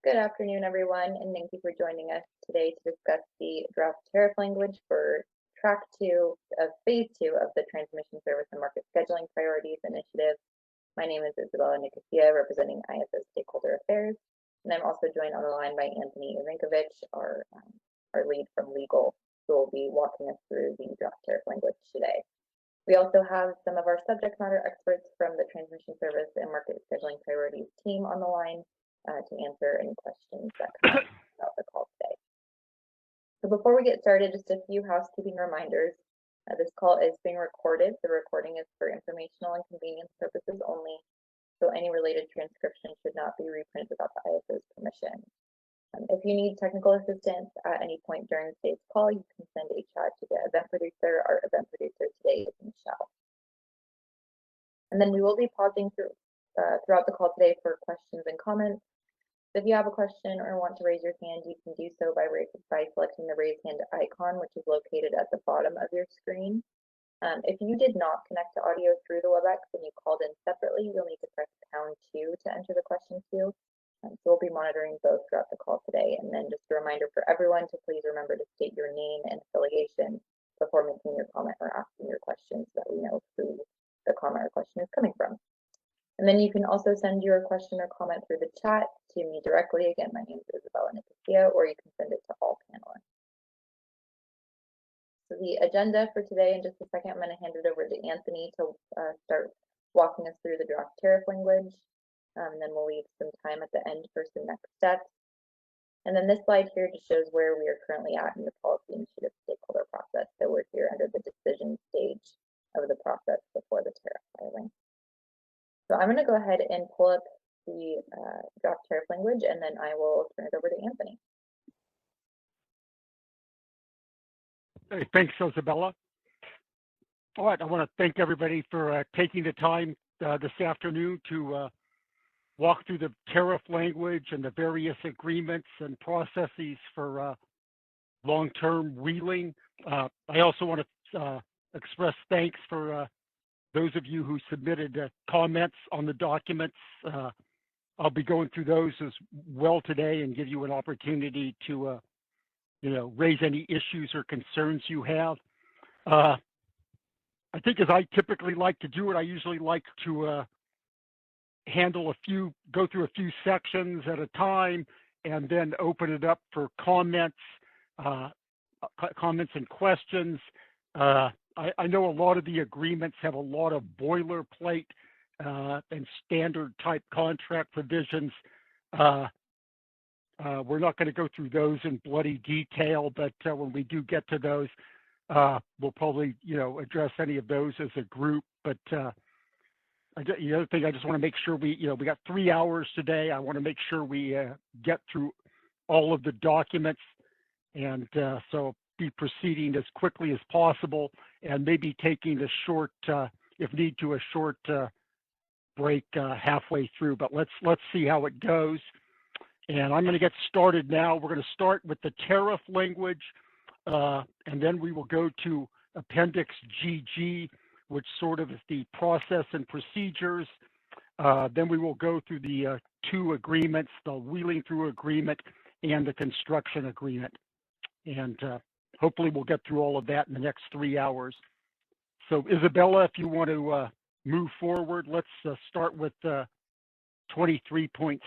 Good afternoon, everyone, and thank you for joining us today to discuss the draft tariff language for Track 2 of Phase 2 of the Transmission Service and Market Scheduling Priorities Initiative. My name is Isabella Nicosia, representing ISO Stakeholder Affairs, and I'm also joined on the line by Anthony Ivankovich, our lead from legal, who will be walking us through the draft tariff language today. We also have some of our subject matter experts from the Transmission Service and Market Scheduling Priorities team on the line to answer any questions that come up about the call today. So before we get started, just a few housekeeping reminders. This call is being recorded. The recording is for informational and convenience purposes only, so any related transcription should not be reprinted without the ISO's permission. If you need technical assistance at any point during today's call, you can send a chat to the event producer. Our event producer today is Michelle. And then we will be pausing throughout the call today for questions and comments. If you have a question or want to raise your hand, you can do so by selecting the raise hand icon, which is located at the bottom of your screen. If you did not connect to audio through the WebEx and you called in separately, you'll need to press #2 to enter the question queue. So we'll be monitoring both throughout the call today. And then just a reminder for everyone to please remember to state your name and affiliation before making your comment or asking your question so that we know who the comment or question is coming from. And then you can also send your question or comment through the chat to me directly. Again, my name is Isabella Nicosia, or you can send it to all panelists. So the agenda for today, in just a second, I'm going to hand it over to Anthony to start walking us through the draft tariff language. And then we'll leave some time at the end for some next steps. And then this slide here just shows where we are currently at in the policy initiative stakeholder process. So we're here under the decision stage of the process before the tariff filing. So I'm going to go ahead and pull up the draft tariff language, and then I will turn it over to Anthony. Hey, thanks, Isabella. All right, I want to thank everybody for taking the time this afternoon to walk through the tariff language and the various agreements and processes for long-term wheeling. I also want to express thanks for those of you who submitted comments on the documents. I'll be going through those as well today and give you an opportunity to raise any issues or concerns you have. I think as I typically like to do it, I usually like to go through a few sections at a time and then open it up for comments and questions. I know a lot of the agreements have a lot of boilerplate and standard type contract provisions. We're not going to go through those in bloody detail, but when we do get to those, we'll probably address any of those as a group. But the other thing, I just want to make sure we got 3 hours today. I want to make sure we get through all of the documents, and so be proceeding as quickly as possible, and maybe taking a short, if need to, a short break halfway through. But let's see how it goes. And I'm going to get started now. We're going to start with the tariff language, and then we will go to Appendix GG, which sort of is the process and procedures. Then we will go through the two agreements, the wheeling through agreement and the construction agreement. And hopefully we'll get through all of that in the next 3 hours. So Isabella, if you want to move forward, let's start with 23.6,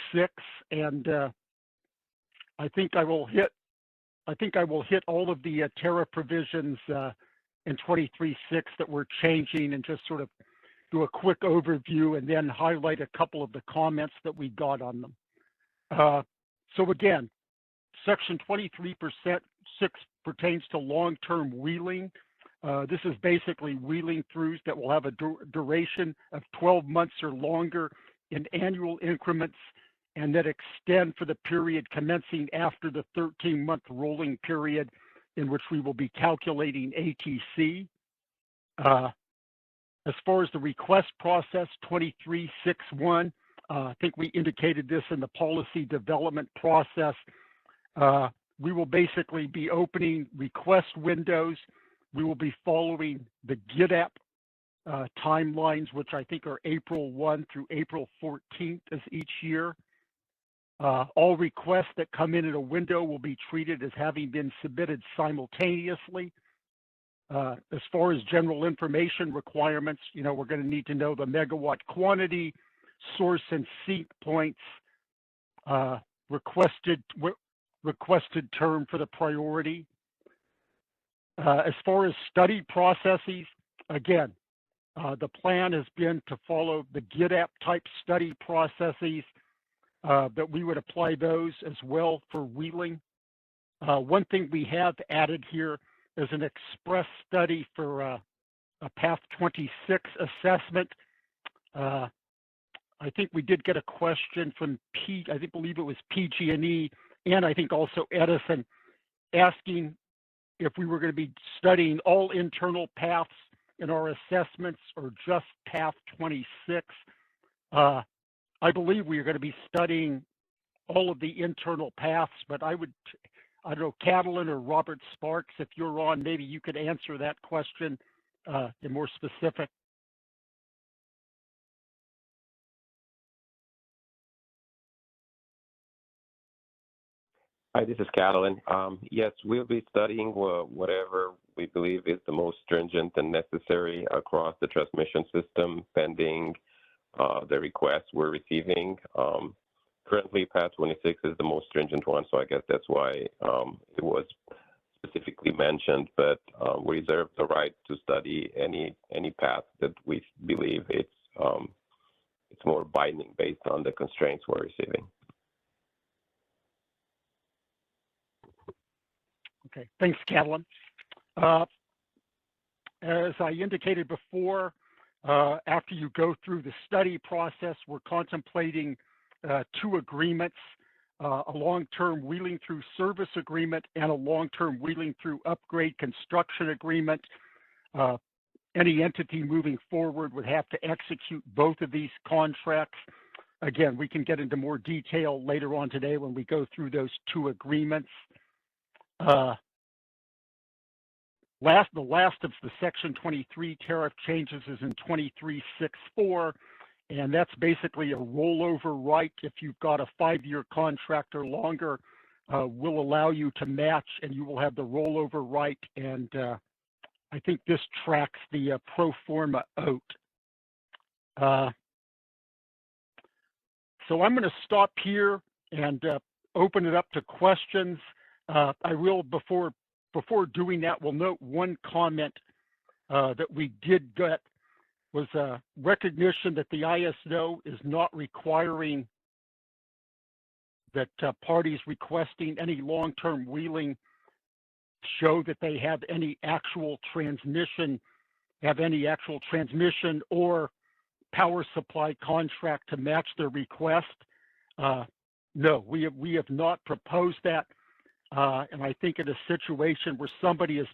and I think I will hit all of the tariff provisions in 23.6 that we're changing, and just sort of do a quick overview and then highlight a couple of the comments that we got on them. So again, Section 23.6 pertains to long-term wheeling. This is basically wheeling throughs that will have a duration of 12 months or longer in annual increments, and that extend for the period commencing after the 13-month rolling period in which we will be calculating ATC. As far as the request process, 23.6.1, I think we indicated this in the policy development process. We will basically be opening request windows. We will be following the GIDAP timelines, which I think are April 1 through April 14th as each year. All requests that come in a window will be treated as having been submitted simultaneously. As far as general information requirements, we're going to need to know the megawatt quantity, source and seat points, requested term for the priority. As far as study processes, again, the plan has been to follow the GitApp type study processes, that we would apply those as well for wheeling. One thing we have added here is an express study for a Path 26 assessment. I think we did get a question from believe it was PG&E, and I think also Edison, asking if we were going to be studying all internal paths in our assessments or just Path 26. I believe we are going to be studying all of the internal paths, but I don't know, Catlin or Robert Sparks, if you're on, maybe you could answer that question in more specific. Hi, this is Catlin. Yes, we'll be studying whatever we believe is the most stringent and necessary across the transmission system, pending the requests we're receiving. Currently, Path 26 is the most stringent one, so I guess that's why it was specifically mentioned. But we reserve the right to study any path that we believe it's more binding based on the constraints we're receiving. Okay, thanks, Catlin. As I indicated before, after you go through the study process, we're contemplating 2 agreements, a long-term wheeling through service agreement and a long-term wheeling through upgrade construction agreement. Any entity moving forward would have to execute both of these contracts. Again, we can get into more detail later on today when we go through those 2 agreements. The last of the Section 23 tariff changes is in 23.6.4, and that's basically a rollover right. If you've got a 5-year contract or longer, will allow you to match, and you will have the rollover right. And I think this tracks the pro forma out. So I'm going to stop here and open it up to questions. I will, before doing that, we'll note one comment that we did get was a recognition that the ISO is not requiring that parties requesting any long-term wheeling show that they have any actual transmission or power supply contract to match their request. No, we have not proposed that. And I think in a situation where somebody is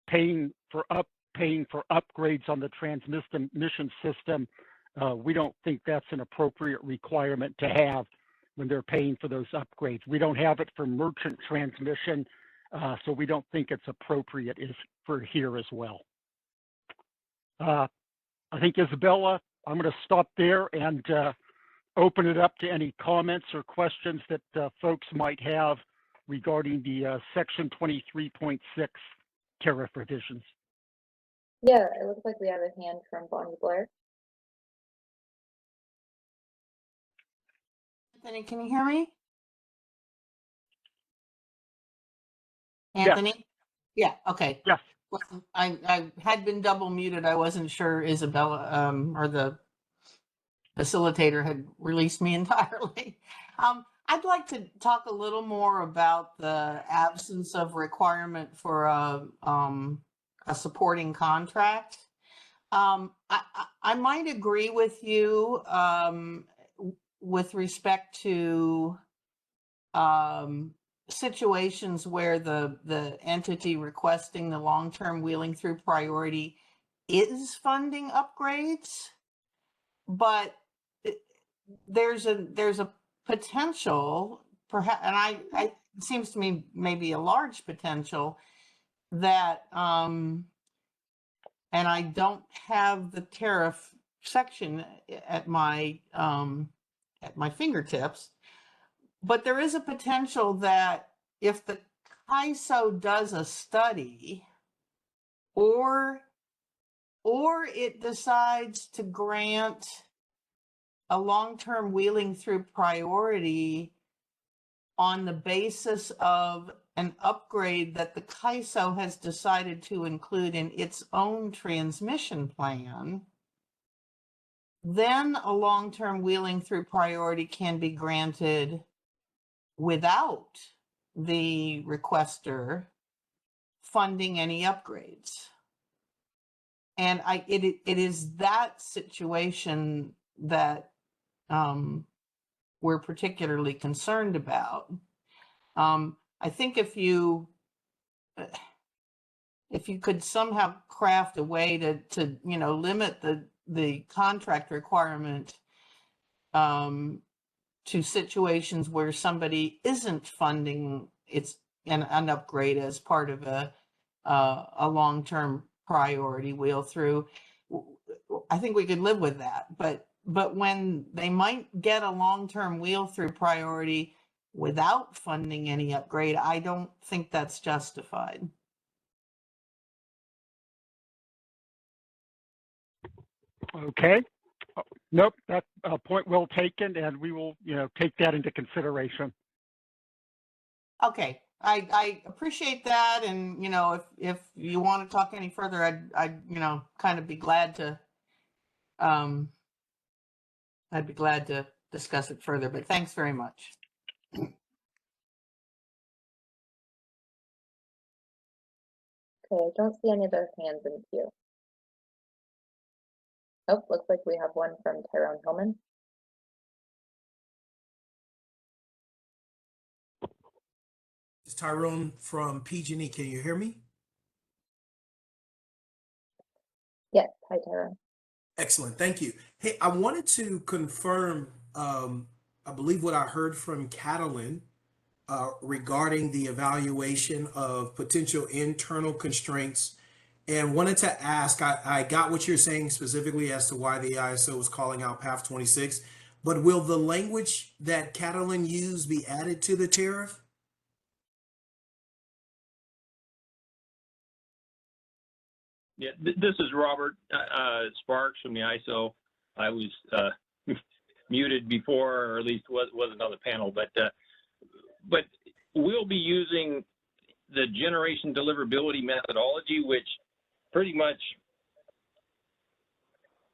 paying for upgrades on the transmission system, we don't think that's an appropriate requirement to have when they're paying for those upgrades. We don't have it for merchant transmission, so we don't think it's appropriate for here as well. I think, Isabella, I'm going to stop there and open it up to any comments or questions that folks might have regarding the Section 23.6 tariff revisions. Yeah, it looks like we have a hand from Bonnie Blair. Anthony, can you hear me? Anthony? Yeah, okay. Yes. Well, I had been double muted. I wasn't sure Isabella or the facilitator had released me entirely. I'd like to talk a little more about the absence of requirement for a supporting contract. I might agree with you with respect to situations where the entity requesting the long-term wheeling through priority is funding upgrades, but there's a potential, perhaps, and it seems to me maybe a large potential that, and I don't have the tariff section at my fingertips, but there is a potential that if the CAISO does a study or it decides to grant a long-term wheeling through priority on the basis of an upgrade that the CAISO has decided to include in its own transmission plan, then a long-term wheeling through priority can be granted without the requester funding any upgrades. And it is that situation that we're particularly concerned about. I think if you could somehow craft a way to limit the contract requirement to situations where somebody isn't funding an upgrade as part of a long-term priority wheel through, I think we could live with that. But when they might get a long-term wheel through priority without funding any upgrade, I don't think that's justified. Okay. Nope, that's a point well taken, and we will, take that into consideration. Okay, I appreciate that, and if you want to talk any further, I'd kind of be glad to I'd be glad to discuss it further. But thanks very much. Okay, I don't see any other hands in the queue. Oh, looks like we have one from Tyrone Hillman. It's Tyrone from PG&E. Can you hear me? Yes, hi Tyrone. Excellent, thank you. Hey, I wanted to confirm, I believe what I heard from Catlin regarding the evaluation of potential internal constraints, and wanted to ask, I got what you're saying specifically as to why the ISO was calling out PAF 26, but will the language that Catlin used be added to the tariff? Yeah, this is Robert Sparks from the ISO. I was muted before, or at least wasn't on the panel, but we'll be using the generation deliverability methodology, which pretty much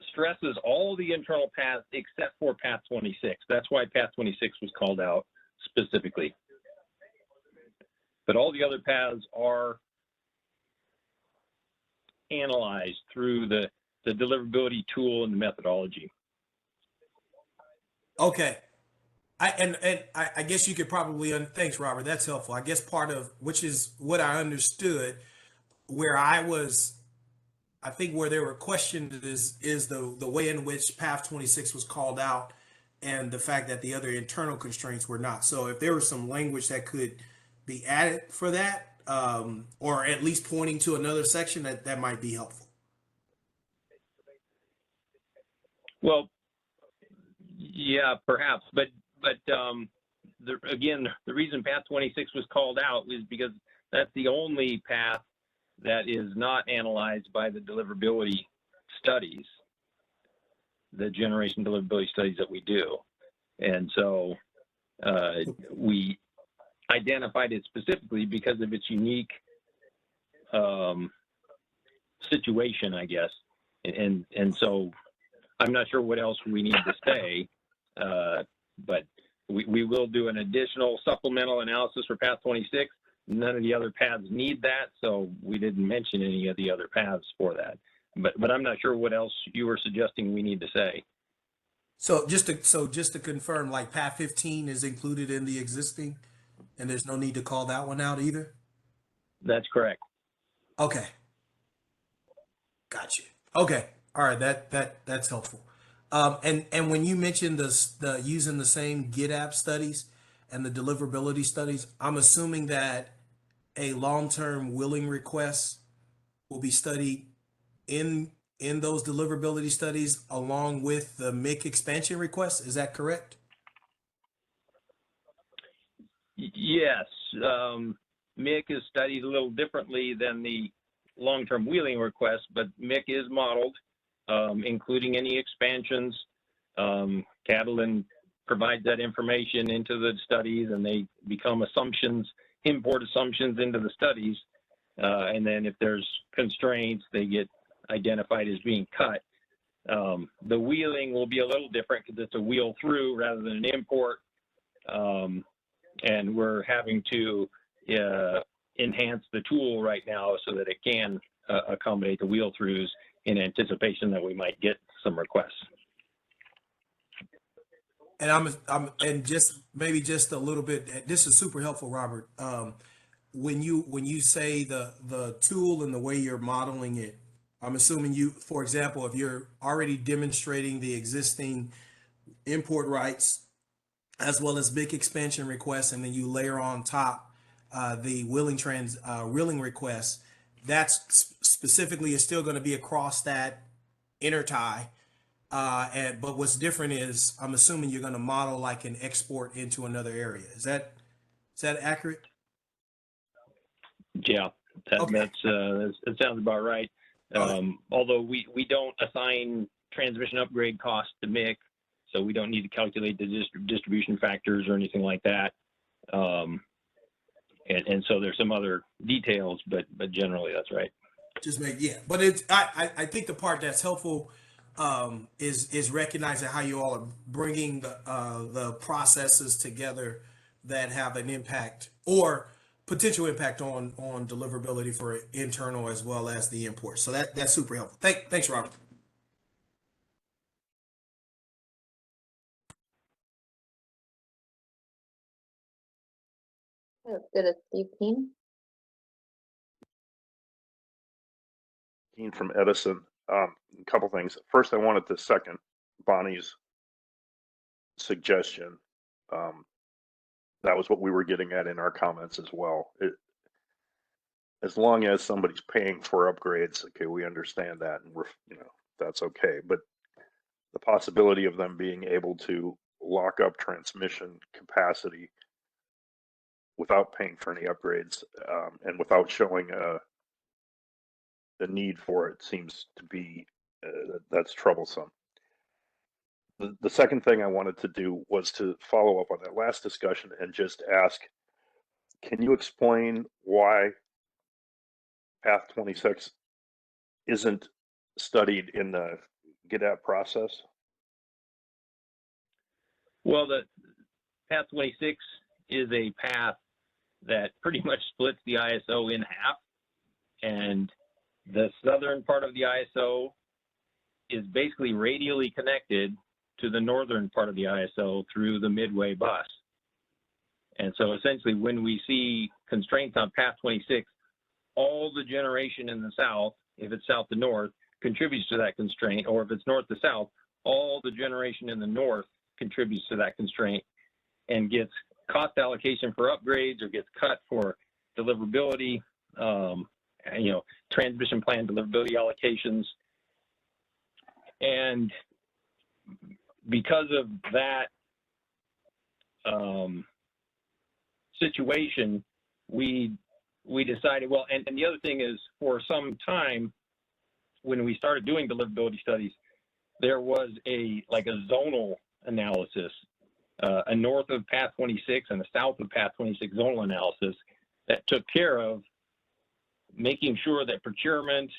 stresses all the internal paths except for path 26. That's why path 26 was called out specifically. But all the other paths are analyzed through the deliverability tool and the methodology. Okay. I guess you could probably, thanks, Robert. That's helpful. I guess part of, which is what I understood, where I think where there were questions is the way in which PAF 26 was called out and the fact that the other internal constraints were not. So if there was some language that could be added for that, or at least pointing to another section, that might be helpful. Well, yeah, perhaps, but again, the reason path 26 was called out is because that's the only path that is not analyzed by the deliverability studies, the generation deliverability studies that we do. And so we identified it specifically because of its unique situation, I guess. And so I'm not sure what else we need to say, but we will do an additional supplemental analysis for path 26. None of the other paths need that, so we didn't mention any of the other paths for that. But I'm not sure what else you were suggesting we need to say. So just to confirm, like path 15 is included in the existing, and there's no need to call that one out either? That's correct. Okay. Gotcha. Okay. All right. That's helpful. And when you mentioned the using the same GitApp studies and the deliverability studies, I'm assuming that a long-term wheeling request will be studied in those deliverability studies along with the MIC expansion request. Is that correct? Yes, MIC is studied a little differently than the long-term wheeling request, but MIC is modeled, including any expansions. Catlin provides that information into the studies, and they become assumptions, import assumptions into the studies. And then if there's constraints, they get identified as being cut. The wheeling will be a little different because it's a wheel through rather than an import. And we're having to enhance the tool right now so that it can accommodate the wheel throughs in anticipation that we might get some requests. And and just maybe just a little bit. This is super helpful, Robert. When you say the tool and the way you're modeling it, I'm assuming you, for example, if you're already demonstrating the existing import rights as well as big expansion requests, and then you layer on top the wheeling requests, that's specifically is still going to be across that intertie. But what's different is I'm assuming you're going to model like an export into another area. Is that accurate? Yeah, Okay. that sounds about right. Although we don't assign transmission upgrade costs to MIC, so we don't need to calculate the distribution factors or anything like that. And so there's some other details, but generally that's right. But it's I think the part that's helpful is recognizing how you all are bringing the processes together that have an impact or potential impact on deliverability for internal as well as the import. So that's super helpful. Thanks, Robert. Let's go to Steve Keen. Keen from Edison. A couple things. First, I wanted to second Bonnie's suggestion. That was what we were getting at in our comments as well. As long as somebody's paying for upgrades, okay, we understand that, and that's okay. But the possibility of them being able to lock up transmission capacity without paying for any upgrades and without showing the need for it seems to be that's troublesome. The second thing I wanted to do was to follow up on that last discussion and just ask, can you explain why Path 26 isn't studied in the GDAP process? Well, the Path 26 is a path that pretty much splits the ISO in half, and the southern part of the ISO is basically radially connected to the northern part of the ISO through the Midway bus. And so essentially when we see constraints on Path 26, all the generation in the south, if it's south to north, contributes to that constraint, or if it's north to south, all the generation in the north contributes to that constraint and gets cost allocation for upgrades or gets cut for deliverability, transmission plan deliverability allocations. And because of that situation, we decided, well, and the other thing is, for some time when we started doing deliverability studies, there was a zonal analysis, a north of Path 26 and a south of Path 26 zonal analysis that took care of making sure that procurement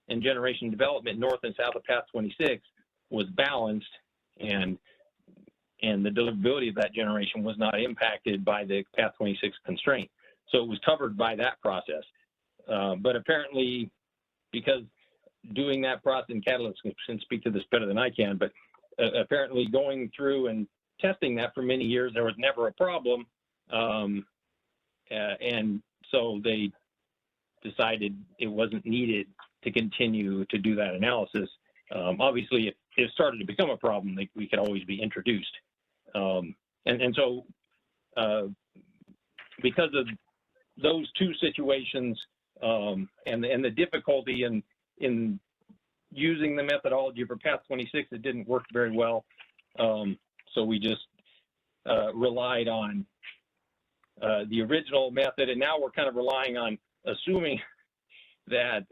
and generation development north and south of Path 26 was balanced, and the deliverability of that generation was not impacted by the Path 26 constraint. So it was covered by that process. But apparently, because doing that process, and Catlin can speak to this better than I can, but apparently going through and testing that for many years, there was never a problem. And so they decided it wasn't needed to continue to do that analysis. Obviously, if it started to become a problem, we could always be introduced. And so because of those two situations and the difficulty in using the methodology for Path 26, it didn't work very well. So we just relied on the original method, and now we're kind of relying on assuming that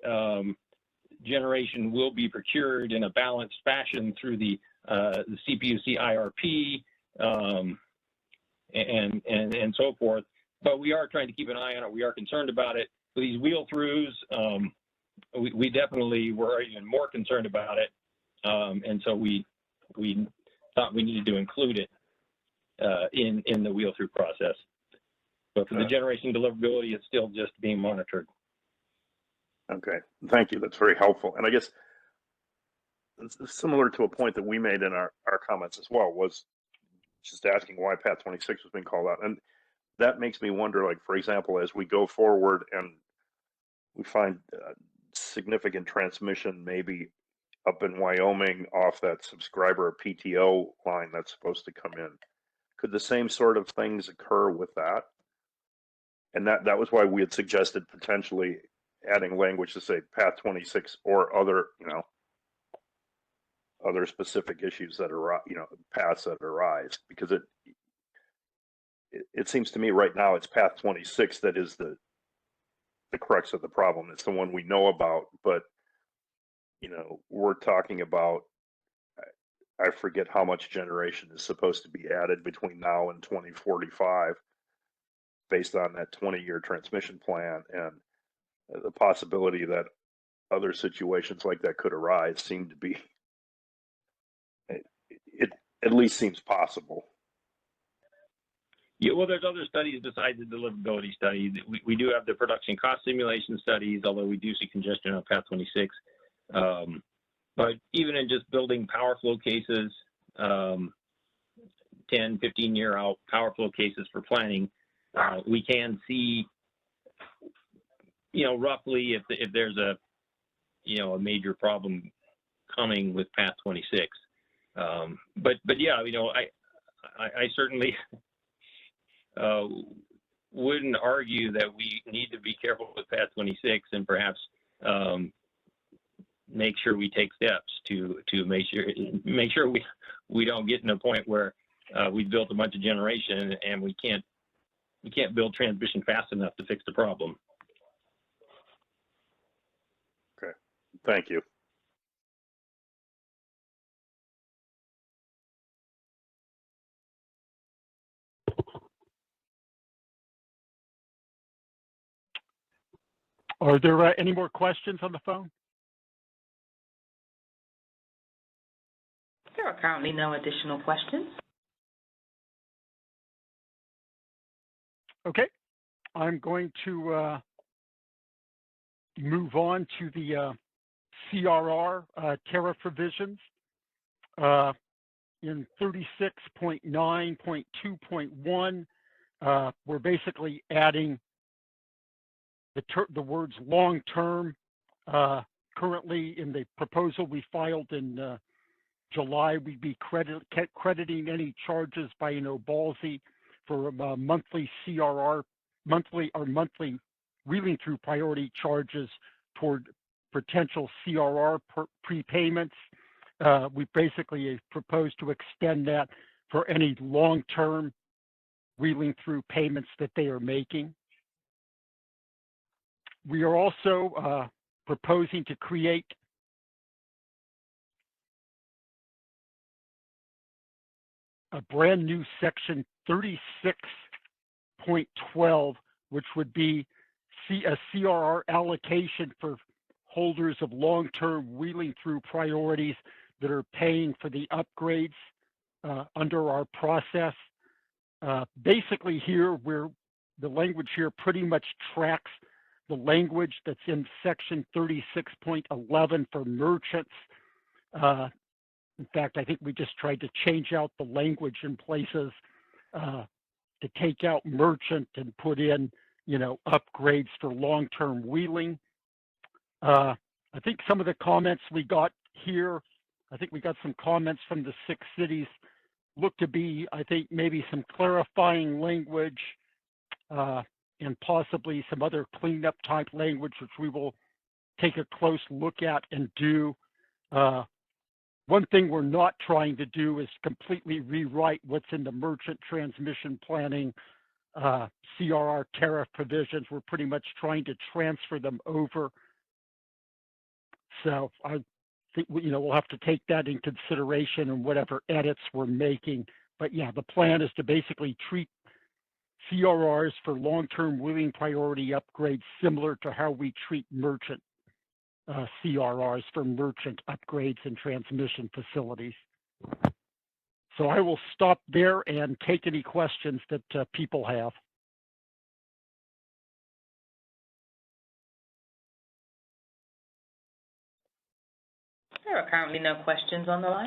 generation will be procured in a balanced fashion through the CPUC IRP and so forth. But we are trying to keep an eye on it. We are concerned about it. For these wheel throughs, we definitely were even more concerned about it, and so we thought we needed to include it in the wheel through process. But for the generation deliverability, it's still just being monitored. Okay, thank you. That's very helpful. And I guess it's similar to a point that we made in our comments as well, was just asking why Path 26 was being called out. And that makes me wonder, like, for example, as we go forward and we find significant transmission maybe up in Wyoming off that subscriber PTO line that's supposed to come in, could the same sort of things occur with that? And that was why we had suggested potentially adding language to say Path 26 or other, other specific issues that arise, paths that arise, because it seems to me right now it's Path 26 that is the crux of the problem. It's the one we know about, but we're talking about, I forget how much generation is supposed to be added between now and 2045 based on that 20-year transmission plan, and the possibility that other situations like that could arise seem to be, it at least seems possible. Yeah, well, there's other studies besides the deliverability study. We do have the production cost simulation studies, although we do see congestion on Path 26. But even in just building power flow cases, 10, 15-year out power flow cases for planning, we can see, roughly if there's a major problem coming with Path 26. But yeah, I certainly wouldn't argue that we need to be careful with Path 26 and perhaps make sure we take steps to make sure we don't get in a point where we've built a bunch of generation and we can't build transmission fast enough to fix the problem. Okay, thank you. Are there any more questions on the phone? There are currently no additional questions. Okay, I'm going to move on to the CRR tariff revisions. In 36.9.2.1, we're basically adding the words long-term. Currently, in the proposal we filed in July, we'd be crediting any charges by Ballsy for monthly CRR, monthly wheeling through priority charges toward potential CRR prepayments. We basically proposed to extend that for any long-term wheeling through payments that they are making. We are also proposing to create a brand new section 36.12, which would be a CRR allocation for holders of long-term wheeling through priorities that are paying for the upgrades under our process. Basically here, the language here pretty much tracks the language that's in section 36.11 for merchants. In fact, I think we just tried to change out the language in places to take out merchant and put in, upgrades for long-term wheeling. I think some of the comments we got here, I think we got some comments from the 6 cities, look to be, I think, maybe some clarifying language and possibly some other cleanup type language, which we will take a close look at and do. One thing we're not trying to do is completely rewrite what's in the merchant transmission planning CRR tariff provisions. We're pretty much trying to transfer them over. So I think, we'll have to take that in consideration in whatever edits we're making. But yeah, the plan is to basically treat CRRs for long-term wheeling priority upgrades similar to how we treat merchant CRRs for merchant upgrades and transmission facilities. So I will stop there and take any questions that people have. There are currently no questions on the line.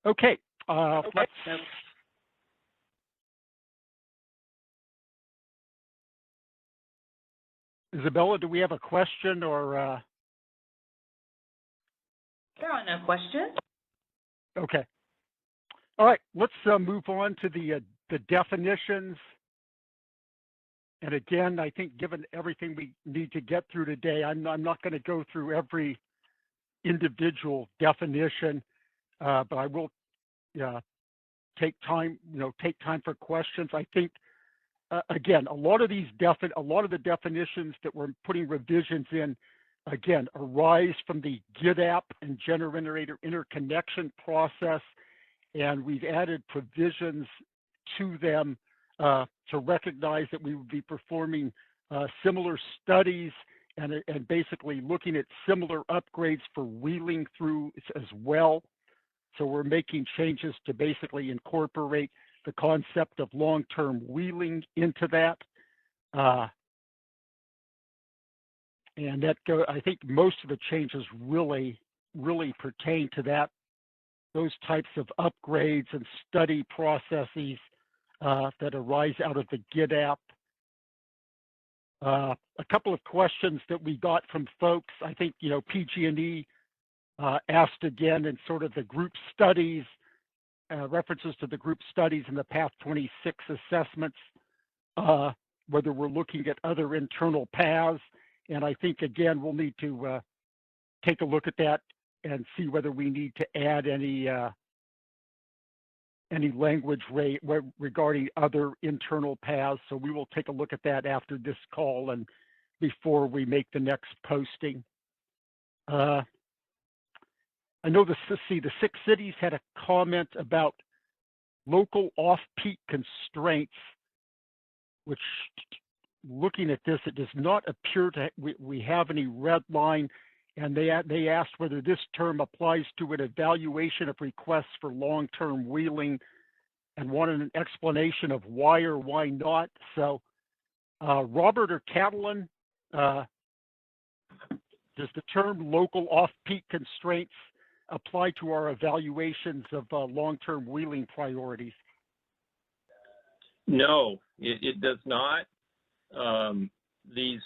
Okay. Let's. Isabella, do we have a question or? There are no questions. Okay. All right. Let's move on to the definitions. And again, I think given everything we need to get through today, I'm not going to go through every individual definition, but I will take time for questions. I think again, a lot of the definitions that we're putting revisions in, again, arise from the GIDAP and generator interconnection process, and we've added provisions to them to recognize that we would be performing similar studies and basically looking at similar upgrades for wheeling through as well. So we're making changes to basically incorporate the concept of long-term wheeling into that. And I think most of the changes really pertain to those types of upgrades and study processes that arise out of the GIDAP. A couple of questions that we got from folks, I think, PG&E asked again in sort of the group studies, references to the group studies in the Path 26 assessments, whether we're looking at other internal paths. And I think, again, we'll need to take a look at that and see whether we need to add any language regarding other internal paths. So we will take a look at that after this call and before we make the next posting. I know the 6 cities had a comment about local off-peak constraints, which, looking at this, it does not appear we have any red line, and they asked whether this term applies to an evaluation of requests for long-term wheeling and wanted an explanation of why or why not. So, Robert or Catlin, does the term local off-peak constraints apply to our evaluations of long-term wheeling priorities? No, it does not. These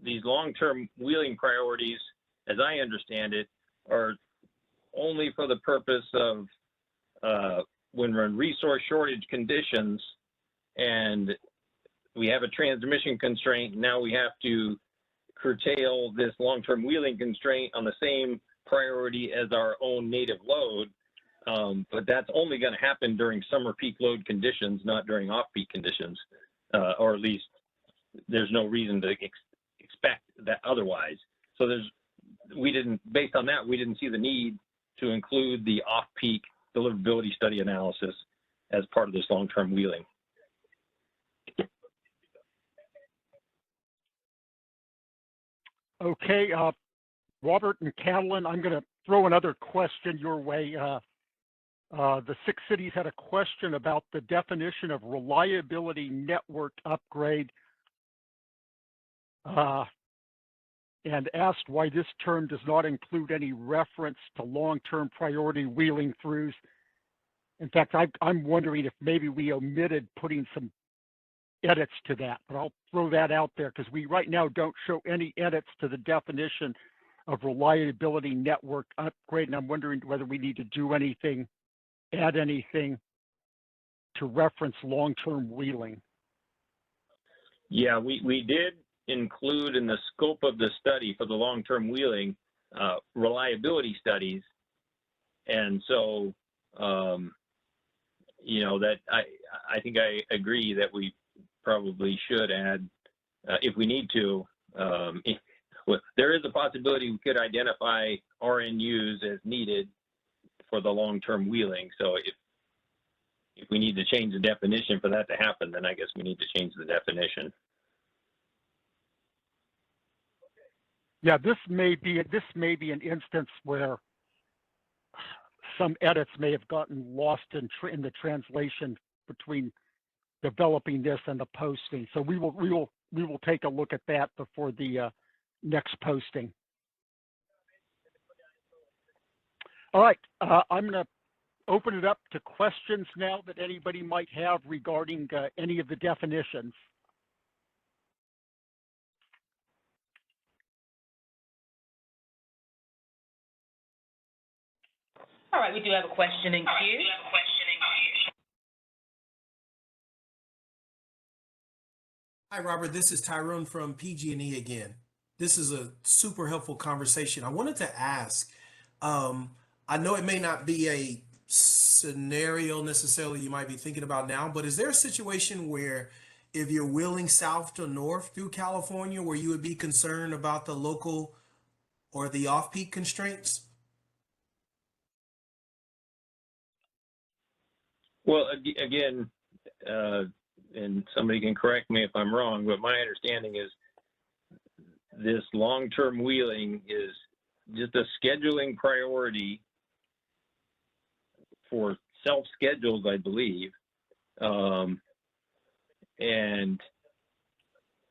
long-term wheeling priorities, as I understand it, are only for the purpose of when we're in resource shortage conditions and we have a transmission constraint, now we have to curtail this long-term wheeling constraint on the same priority as our own native load. But that's only going to happen during summer peak load conditions, not during off-peak conditions, or at least there's no reason to expect that otherwise. So based on that, we didn't see the need to include the off-peak deliverability study analysis as part of this long-term wheeling. Okay, Robert and Catlin, I'm going to throw another question your way. The 6 cities had a question about the definition of reliability network upgrade and asked why this term does not include any reference to long-term priority wheeling throughs. In fact, I'm wondering if maybe we omitted putting some edits to that, but I'll throw that out there because we right now don't show any edits to the definition of reliability network upgrade, and I'm wondering whether we need to do anything, add anything to reference long-term wheeling. Yeah, we did include in the scope of the study for the long-term wheeling reliability studies. And so, you know, that I think I agree that we probably should add, if we need to, well, there is a possibility we could identify RNUs as needed for the long-term wheeling. So if we need to change the definition for that to happen, then I guess we need to change the definition. Yeah, this may be an instance where some edits may have gotten lost in the translation between developing this and the posting. So we will take a look at that before the next posting. All right, I'm going to open it up to questions now that anybody might have regarding any of the definitions. All right, we do have a question in queue. Hi, Robert. This is Tyrone from PG&E again. This is a super helpful conversation. I wanted to ask, I know it may not be a scenario necessarily you might be thinking about now, but is there a situation where if you're wheeling south to north through California where you would be concerned about the local or the off-peak constraints? Well, again, and somebody can correct me if I'm wrong, but my understanding is this long-term wheeling is just a scheduling priority for self-schedules, I believe. And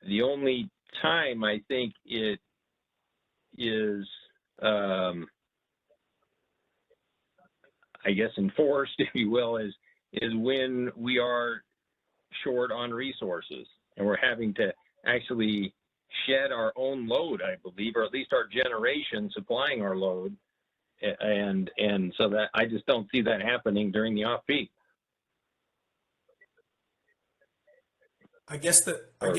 the only time I think it is, I guess, enforced, if you will, is when we are short on resources and we're having to actually shed our own load, I believe, or at least our generation supplying our load. And so that I just don't see that happening during the off-peak. I guess what I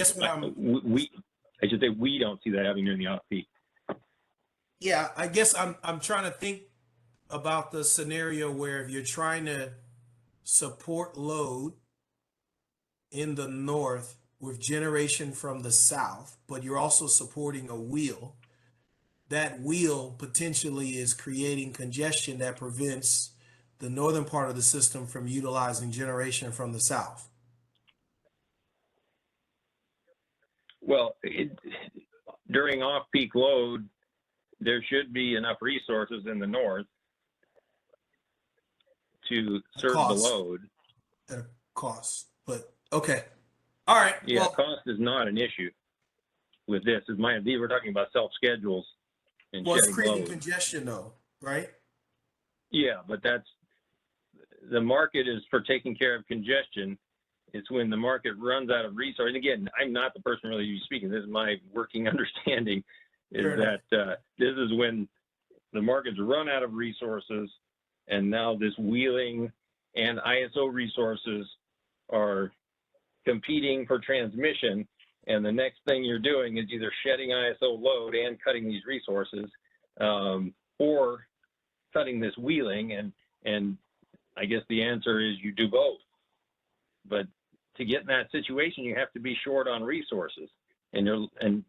should say we don't see that happening during the off-peak. Yeah, I guess I'm trying to think about the scenario where if you're trying to support load in the north with generation from the south, but you're also supporting a wheel, that wheel potentially is creating congestion that prevents the northern part of the system from utilizing generation from the south. Well, during off-peak load, there should be enough resources in the north to serve the load. At a cost, but okay. All right. Yeah, well, cost is not an issue with this. We're talking about self-schedules and it's shedding creating load. congestion though, right? Yeah, but the market is for taking care of congestion. It's when the market runs out of resources. And again, I'm not the person really speaking. This is my working understanding is that this is when the markets run out of resources, and now this wheeling and ISO resources are competing for transmission. And the next thing you're doing is either shedding ISO load and cutting these resources, or cutting this wheeling. And I guess the answer is you do both. But to get in that situation, you have to be short on resources, and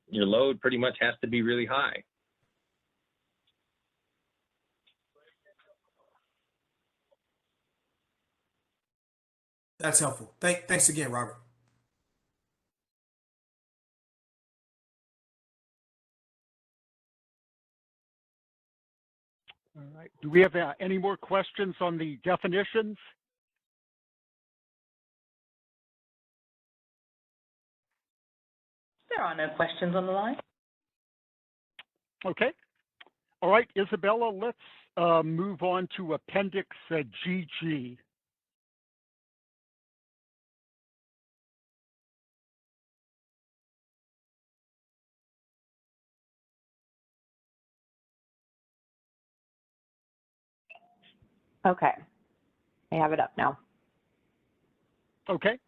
your load pretty much has to be really high. That's helpful. Thanks again, Robert. All right. Do we have any more questions on the definitions? There are no questions on the line. Okay. All right, Isabella, let's move on to Appendix GG. Okay, I have it up now. Okay.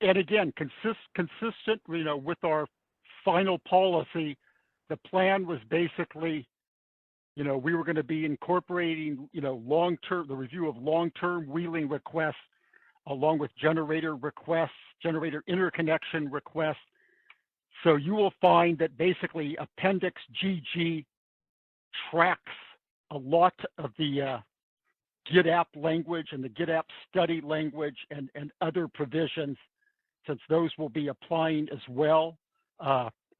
And again, consistent, with our final policy, the plan was basically, we were going to be incorporating, the review of long-term wheeling requests along with generator requests, generator interconnection requests. So you will find that basically Appendix GG tracks a lot of the GitApp language and the GitApp study language and other provisions, since those will be applying as well.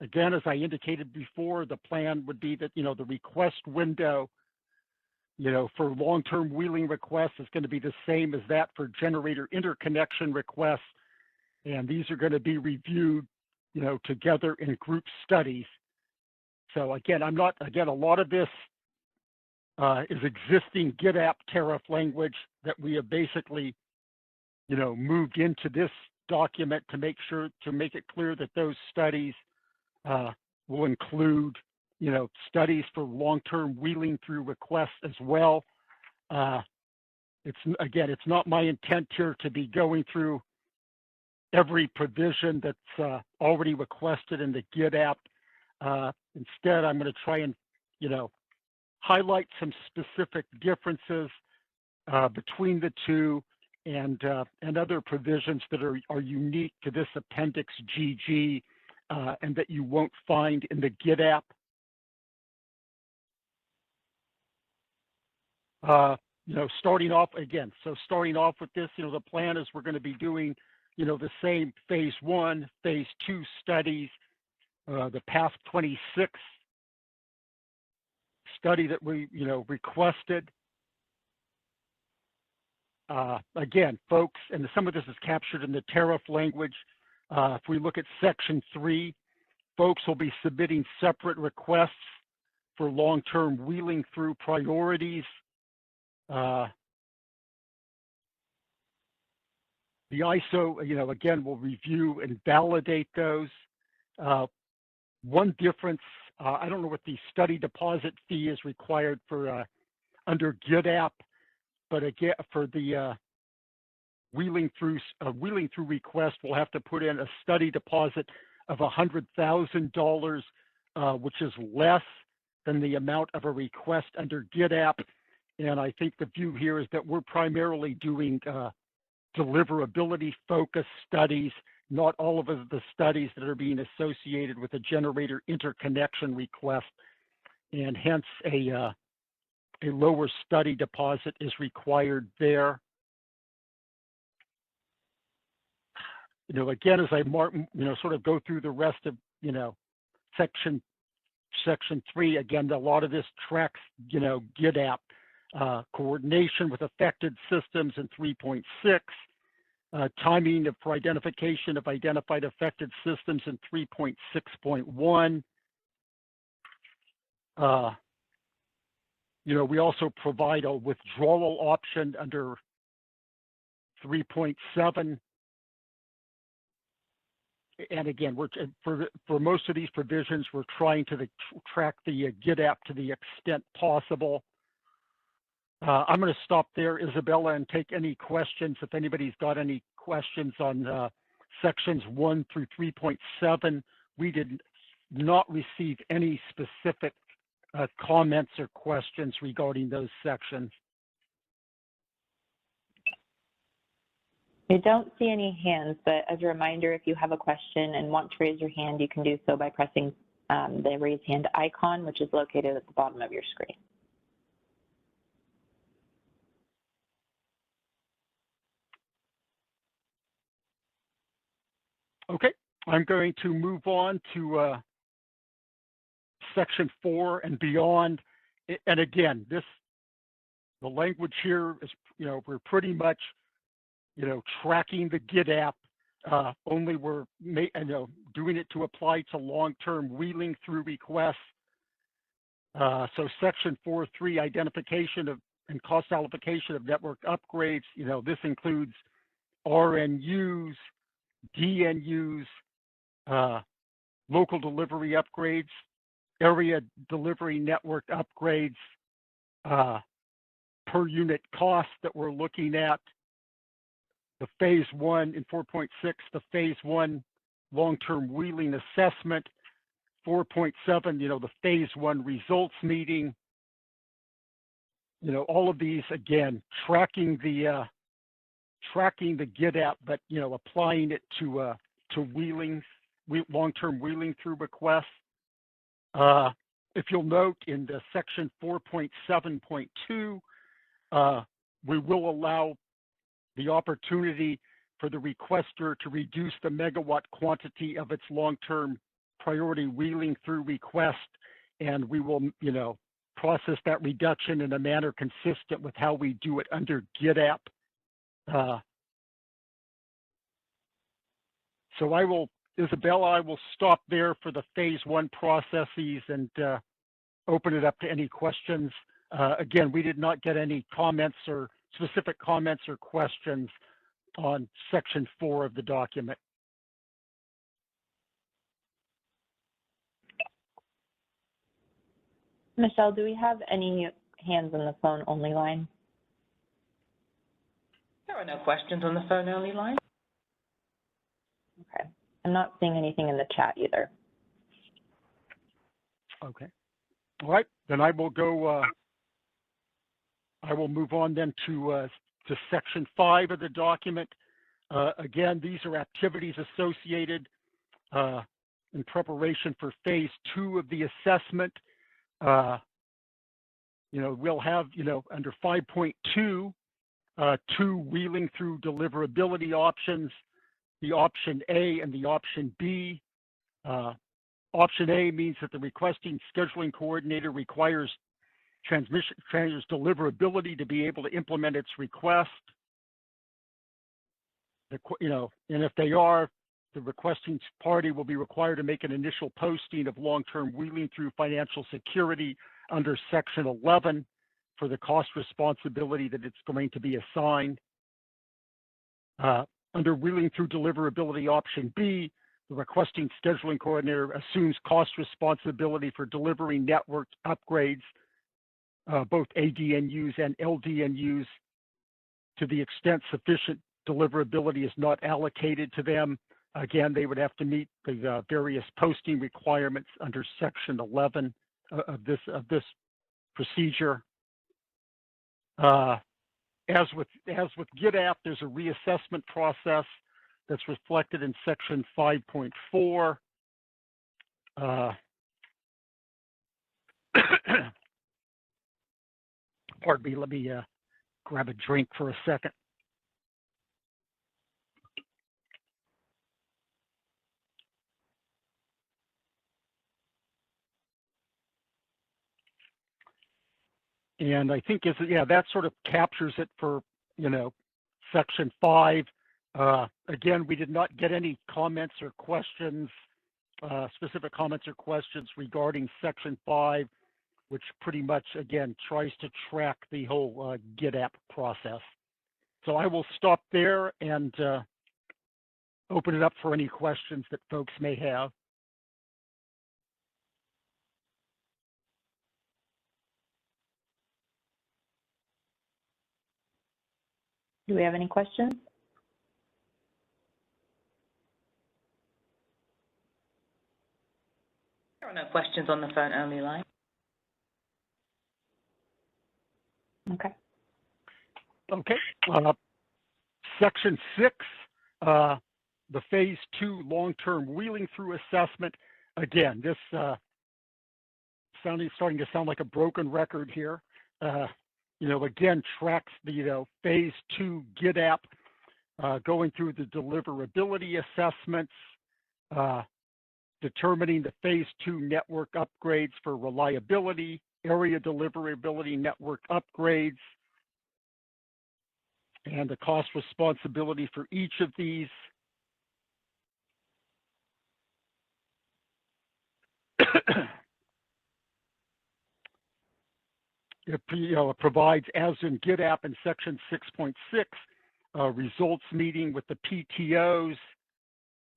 Again, as I indicated before, the plan would be that, the request window, for long-term wheeling requests is going to be the same as that for generator interconnection requests. And these are going to be reviewed, together in group studies. So again, a lot of this is existing GitApp tariff language that we have basically, moved into this document to make it clear that those studies will include, studies for long-term wheeling through requests as well. It's not my intent here to be going through every provision that's already requested in the GitApp. Instead, I'm going to try and, highlight some specific differences between the two and other provisions that are unique to this Appendix GG and that you won't find in the GitApp. Starting off with this, the plan is we're going to be doing, the same phase 1, phase 2 studies, the PATH 26 study that we, requested. Again, folks, and some of this is captured in the tariff language. If we look at Section 3, folks will be submitting separate requests for long-term wheeling through priorities. The ISO, again, will review and validate those. One difference, I don't know what the study deposit fee is required for under GitApp, but again, for the wheeling through request, we'll have to put in a study deposit of $100,000, which is less than the amount of a request under GitApp. And I think the view here is that we're primarily doing deliverability focused studies, not all of the studies that are being associated with a generator interconnection request, and hence a lower study deposit is required there. Again, as I sort of go through the rest of, section 3, again, a lot of this tracks, GitApp, coordination with affected systems in 3.6, timing for identification of identified affected systems in 3.6.1. We also provide a withdrawal option under 3.7. And again, for most of these provisions, we're trying to track the GitApp to the extent possible. I'm going to stop there, Isabella, and take any questions. If anybody's got any questions on sections 1 through 3.7, we did not receive any specific comments or questions regarding those sections. I don't see any hands, but as a reminder, if you have a question and want to raise your hand, you can do so by pressing the raise hand icon, which is located at the bottom of your screen. Okay, I'm going to move on to section 4 and beyond. And again, the language here is, we're pretty much, tracking the GitApp, only we're doing it to apply to long-term wheeling through requests. So section 4.3, identification of and cost allocation of network upgrades, this includes RNUs, DNUs, local delivery upgrades, area delivery network upgrades, per unit cost that we're looking at, the phase 1 in 4.6, the phase 1 long-term wheeling assessment, 4.7, the phase 1 results meeting, all of these, again, tracking the GitApp, but, applying it to wheeling, long-term wheeling through requests. If you'll note in the section 4.7.2, we will allow the opportunity for the requester to reduce the megawatt quantity of its long-term priority wheeling through request, and we will, process that reduction in a manner consistent with how we do it under GitApp. So Isabella, I will stop there for the phase 1 processes and open it up to any questions. Again, we did not get any comments or specific comments or questions on section 4 of the document. Michelle, do we have any hands on the phone only line? There are no questions on the phone only line. Okay. I'm not seeing anything in the chat either. Okay. All right. Then I will go. I will move on then to section 5 of the document. Again, these are activities associated in preparation for phase 2 of the assessment. We'll have, under 5.2, 2 wheeling through deliverability options, the option A and the option B. Option A means that the requesting scheduling coordinator requires deliverability to be able to implement its request. And if they are, the requesting party will be required to make an initial posting of long-term wheeling through financial security under section 11 for the cost responsibility that it's going to be assigned. Under wheeling through deliverability option B, the requesting scheduling coordinator assumes cost responsibility for delivering network upgrades, both ADNUs and LDNUs, to the extent sufficient deliverability is not allocated to them. Again, they would have to meet the various posting requirements under section 11 of this procedure. As with GitApp, there's a reassessment process that's reflected in section 5.4. Pardon me, let me grab a drink for a second. And I think that sort of captures it for, section 5. Again, we did not get any comments or questions, specific comments or questions regarding section 5, which pretty much, again, tries to track the whole GitApp process. So I will stop there and open it up for any questions that folks may have. Do we have any questions? There are no questions on the phone only line. Okay. Okay. Section 6, the phase 2 long-term wheeling through assessment. Again, this starting to sound like a broken record here. Again, tracks the phase 2 GitApp, going through the deliverability assessments, determining the phase 2 network upgrades for reliability, area deliverability network upgrades, and the cost responsibility for each of these. It provides, as in GitApp in section 6.6, results meeting with the PTOs.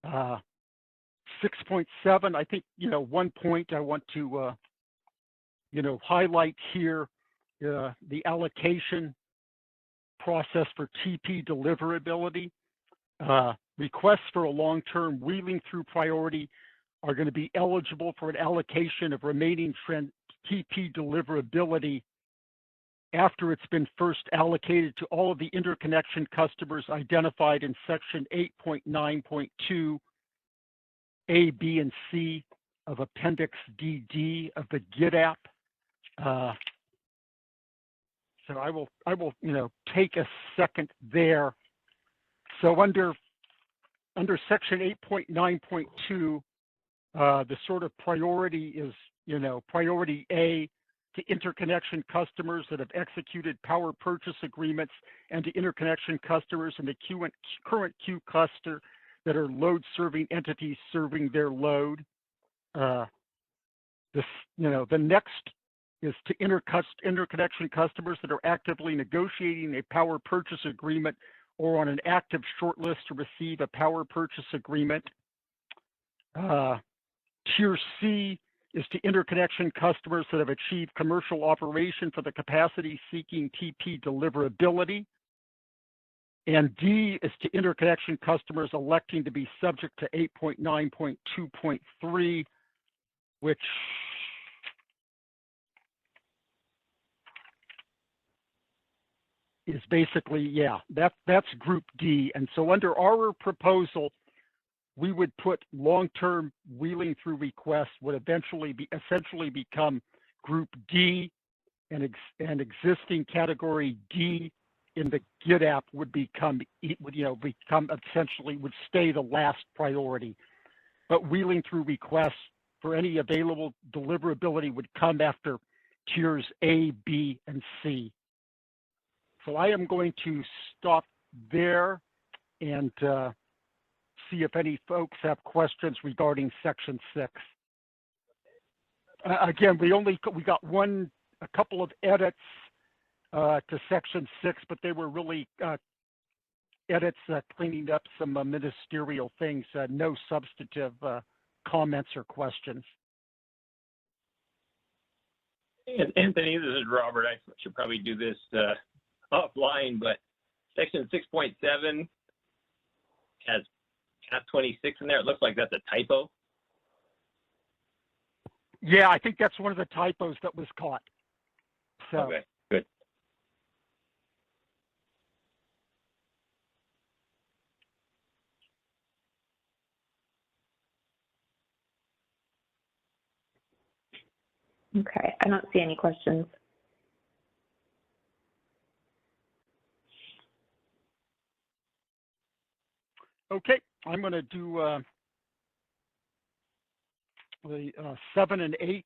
6.7, I think, one point I want to, highlight here, the allocation process for TP deliverability. Requests for a long-term wheeling through priority are going to be eligible for an allocation of remaining TP deliverability after it's been first allocated to all of the interconnection customers identified in section 8.9.2 A, B, and C of Appendix DD of the GitApp. So I will, take a second there. So under section 8.9.2, the sort of priority is, priority A to interconnection customers that have executed power purchase agreements, and to interconnection customers in the current queue cluster that are load serving entities serving their load. The next is to interconnection customers that are actively negotiating a power purchase agreement or on an active shortlist to receive a power purchase agreement. Tier C is to interconnection customers that have achieved commercial operation for the capacity seeking TP deliverability. And D is to interconnection customers electing to be subject to 8.9.2.3, which is basically, that's group D. And so under our proposal, we would put long-term wheeling through requests would essentially become group D, and existing category D in the GitApp would would stay the last priority. But wheeling through requests for any available deliverability would come after tiers A, B, and C. So I am going to stop there and see if any folks have questions regarding section 6. Again, we got a couple of edits to section 6, but they were really edits cleaning up some ministerial things, no substantive comments or questions. Anthony, this is Robert. I should probably do this offline, but section 6.7 has Cat 26 in there. It looks like that's a typo. Yeah, I think that's one of the typos that was caught. So. Okay, good. Okay, I don't see any questions. Okay, I'm going to do the 7 and 8.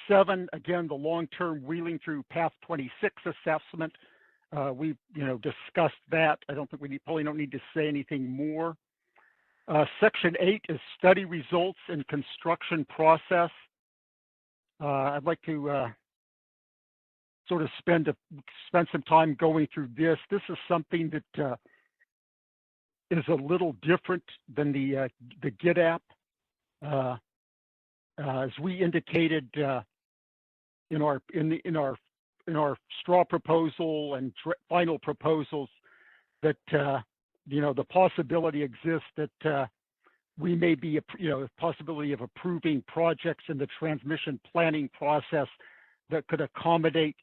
7, again, the long-term wheeling through Path 26 assessment. We've discussed that. I don't think we probably don't need to say anything more. Section 8 is study results and construction process. I'd like to sort of spend some time going through this. This is something that is a little different than the GitApp. As we indicated in our straw proposal and final proposals, that the possibility exists that we may be a possibility of approving projects in the transmission planning process that could accommodate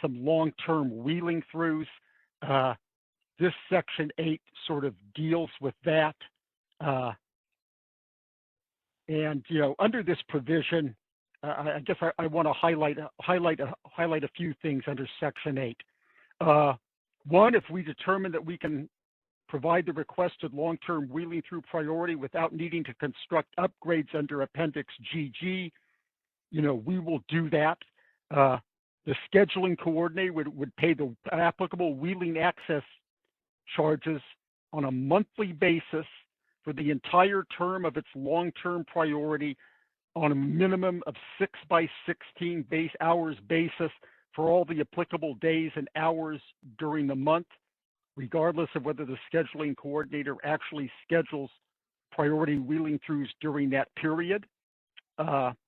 some long-term wheeling throughs. This section 8 sort of deals with that. And under this provision, I guess I want to highlight a few things under section 8. One, if we determine that we can provide the requested long-term wheeling through priority without needing to construct upgrades under Appendix GG, we will do that. The scheduling coordinator would pay the applicable wheeling access charges on a monthly basis for the entire term of its long-term priority on a minimum of 6/16 base hours basis for all the applicable days and hours during the month, regardless of whether the scheduling coordinator actually schedules priority wheeling throughs during that period.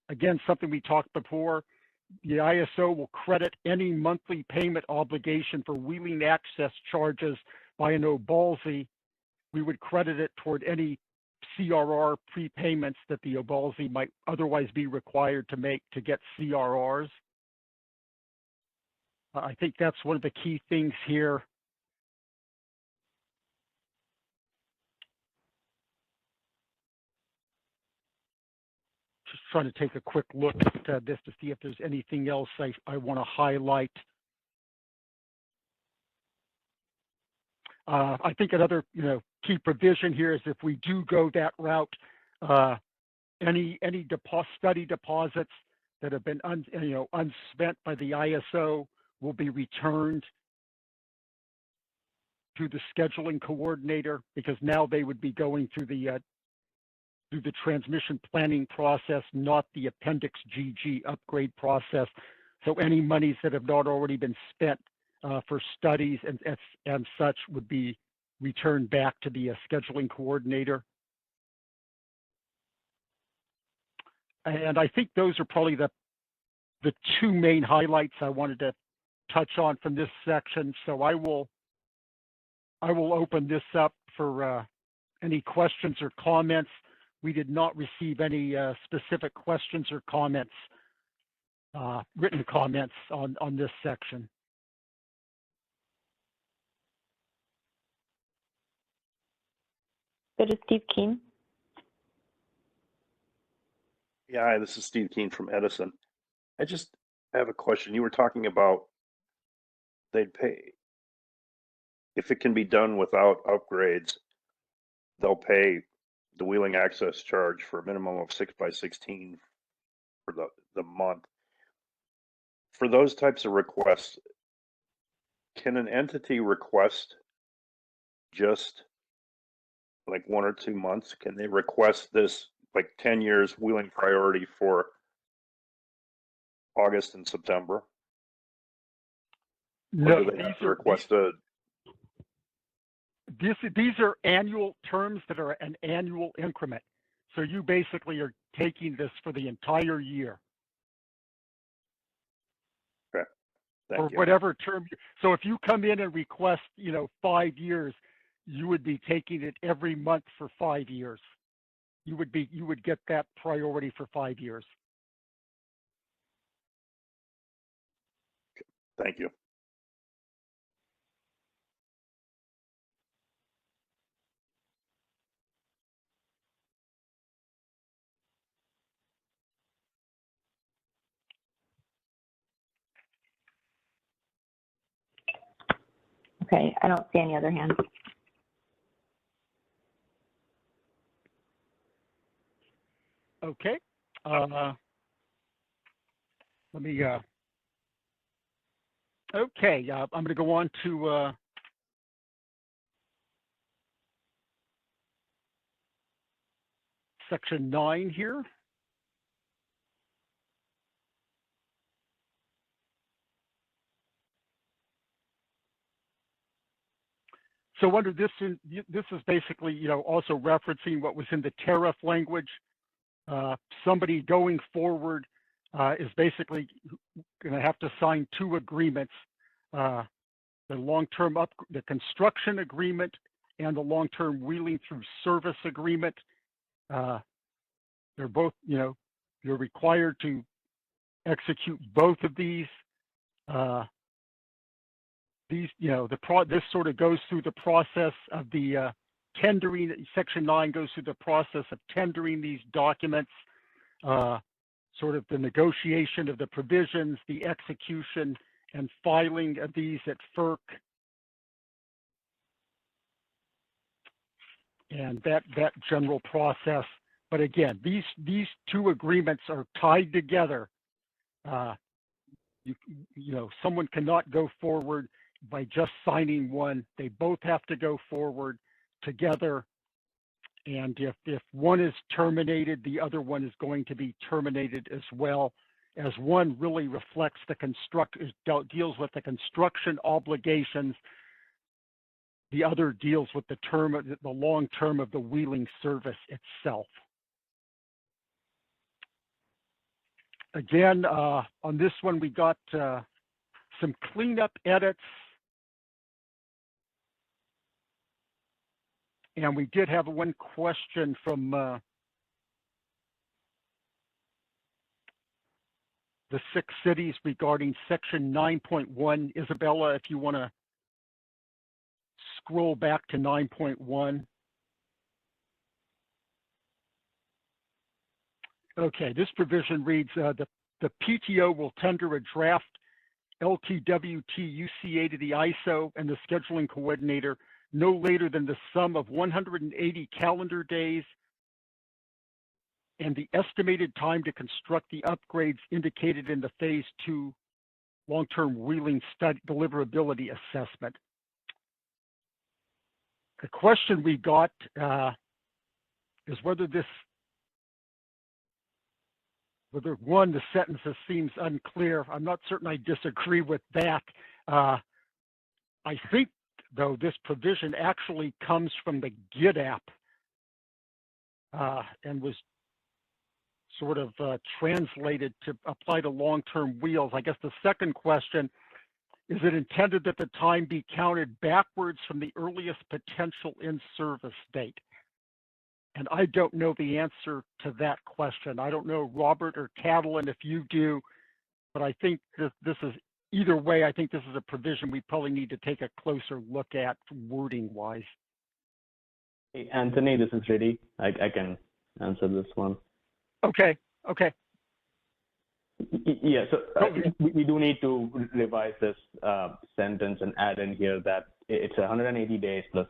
Again, something we talked before, the ISO will credit any monthly payment obligation for wheeling access charges by an OBALSI. We would credit it toward any CRR prepayments that the OBALSI might otherwise be required to make to get CRRs. I think that's one of the key things here. Just trying to take a quick look at this to see if there's anything else I want to highlight. I think another key provision here is if we do go that route, any study deposits that have been unspent by the ISO will be returned to the scheduling coordinator, because now they would be going through the transmission planning process, not the Appendix GG upgrade process. So any monies that have not already been spent for studies and such would be returned back to the scheduling coordinator. And I think those are probably the two main highlights I wanted to touch on from this section. So I will open this up for any questions or comments. We did not receive any specific questions or comments, written comments on this section. Go to Steve Keen. Yeah, hi, this is Steve Keen from Edison. I just have a question. You were talking about they'd pay, if it can be done without upgrades, they'll pay the wheeling access charge for a minimum of 6x16 for the month. For those types of requests, can an entity request just like 1 or 2 months? Can they request this like 10 years wheeling priority for August and September? No, or do they have to request these are annual terms that are an annual increment. So you basically are taking this for the entire year. Okay. Or whatever term. So if you come in and request, 5 years, you would be taking it every month for 5 years. You would get that priority for 5 years. Thank you. Okay, I don't see any other hands. Okay. Let me, okay, I'm going to go on to section 9 here. So under this is basically, also referencing what was in the tariff language. Somebody going forward is basically going to have to sign 2 agreements: the the construction agreement and the long-term wheeling through service agreement. They're both, you're required to execute both of these. This sort of goes through the process of the tendering. Section 9 goes through the process of tendering these documents, sort of the negotiation of the provisions, the execution and filing of these at FERC. And that general process. But again, these 2 agreements are tied together. Someone cannot go forward by just signing one. They both have to go forward together. And if one is terminated, the other one is going to be terminated as well, as one really reflects deals with the construction obligations. The other deals with the long term of the wheeling service itself. again, on this one, we got some cleanup edits. And we did have one question from the 6 cities regarding section 9.1. Isabella, if you want to scroll back to 9.1. Okay, this provision reads, the PTO will tender a draft LTWT UCA to the ISO and the scheduling coordinator no later than the sum of 180 calendar days and the estimated time to construct the upgrades indicated in the Phase 2 long-term wheeling study deliverability assessment. The question we got is whether one, the sentences seems unclear. I'm not certain I disagree with that. I think, though, this provision actually comes from the GitApp and was sort of translated to apply to long-term wheels. I guess the second question, is it intended that the time be counted backwards from the earliest potential in-service date? And I don't know the answer to that question. I don't know, Robert or Catlin, if you do, but I think this is, either way, I think this is a provision we probably need to take a closer look at wording-wise. Hey, Anthony, this is Reddy. I can answer this one. Okay. Yeah, so we do need to revise this sentence and add in here that it's 180 days plus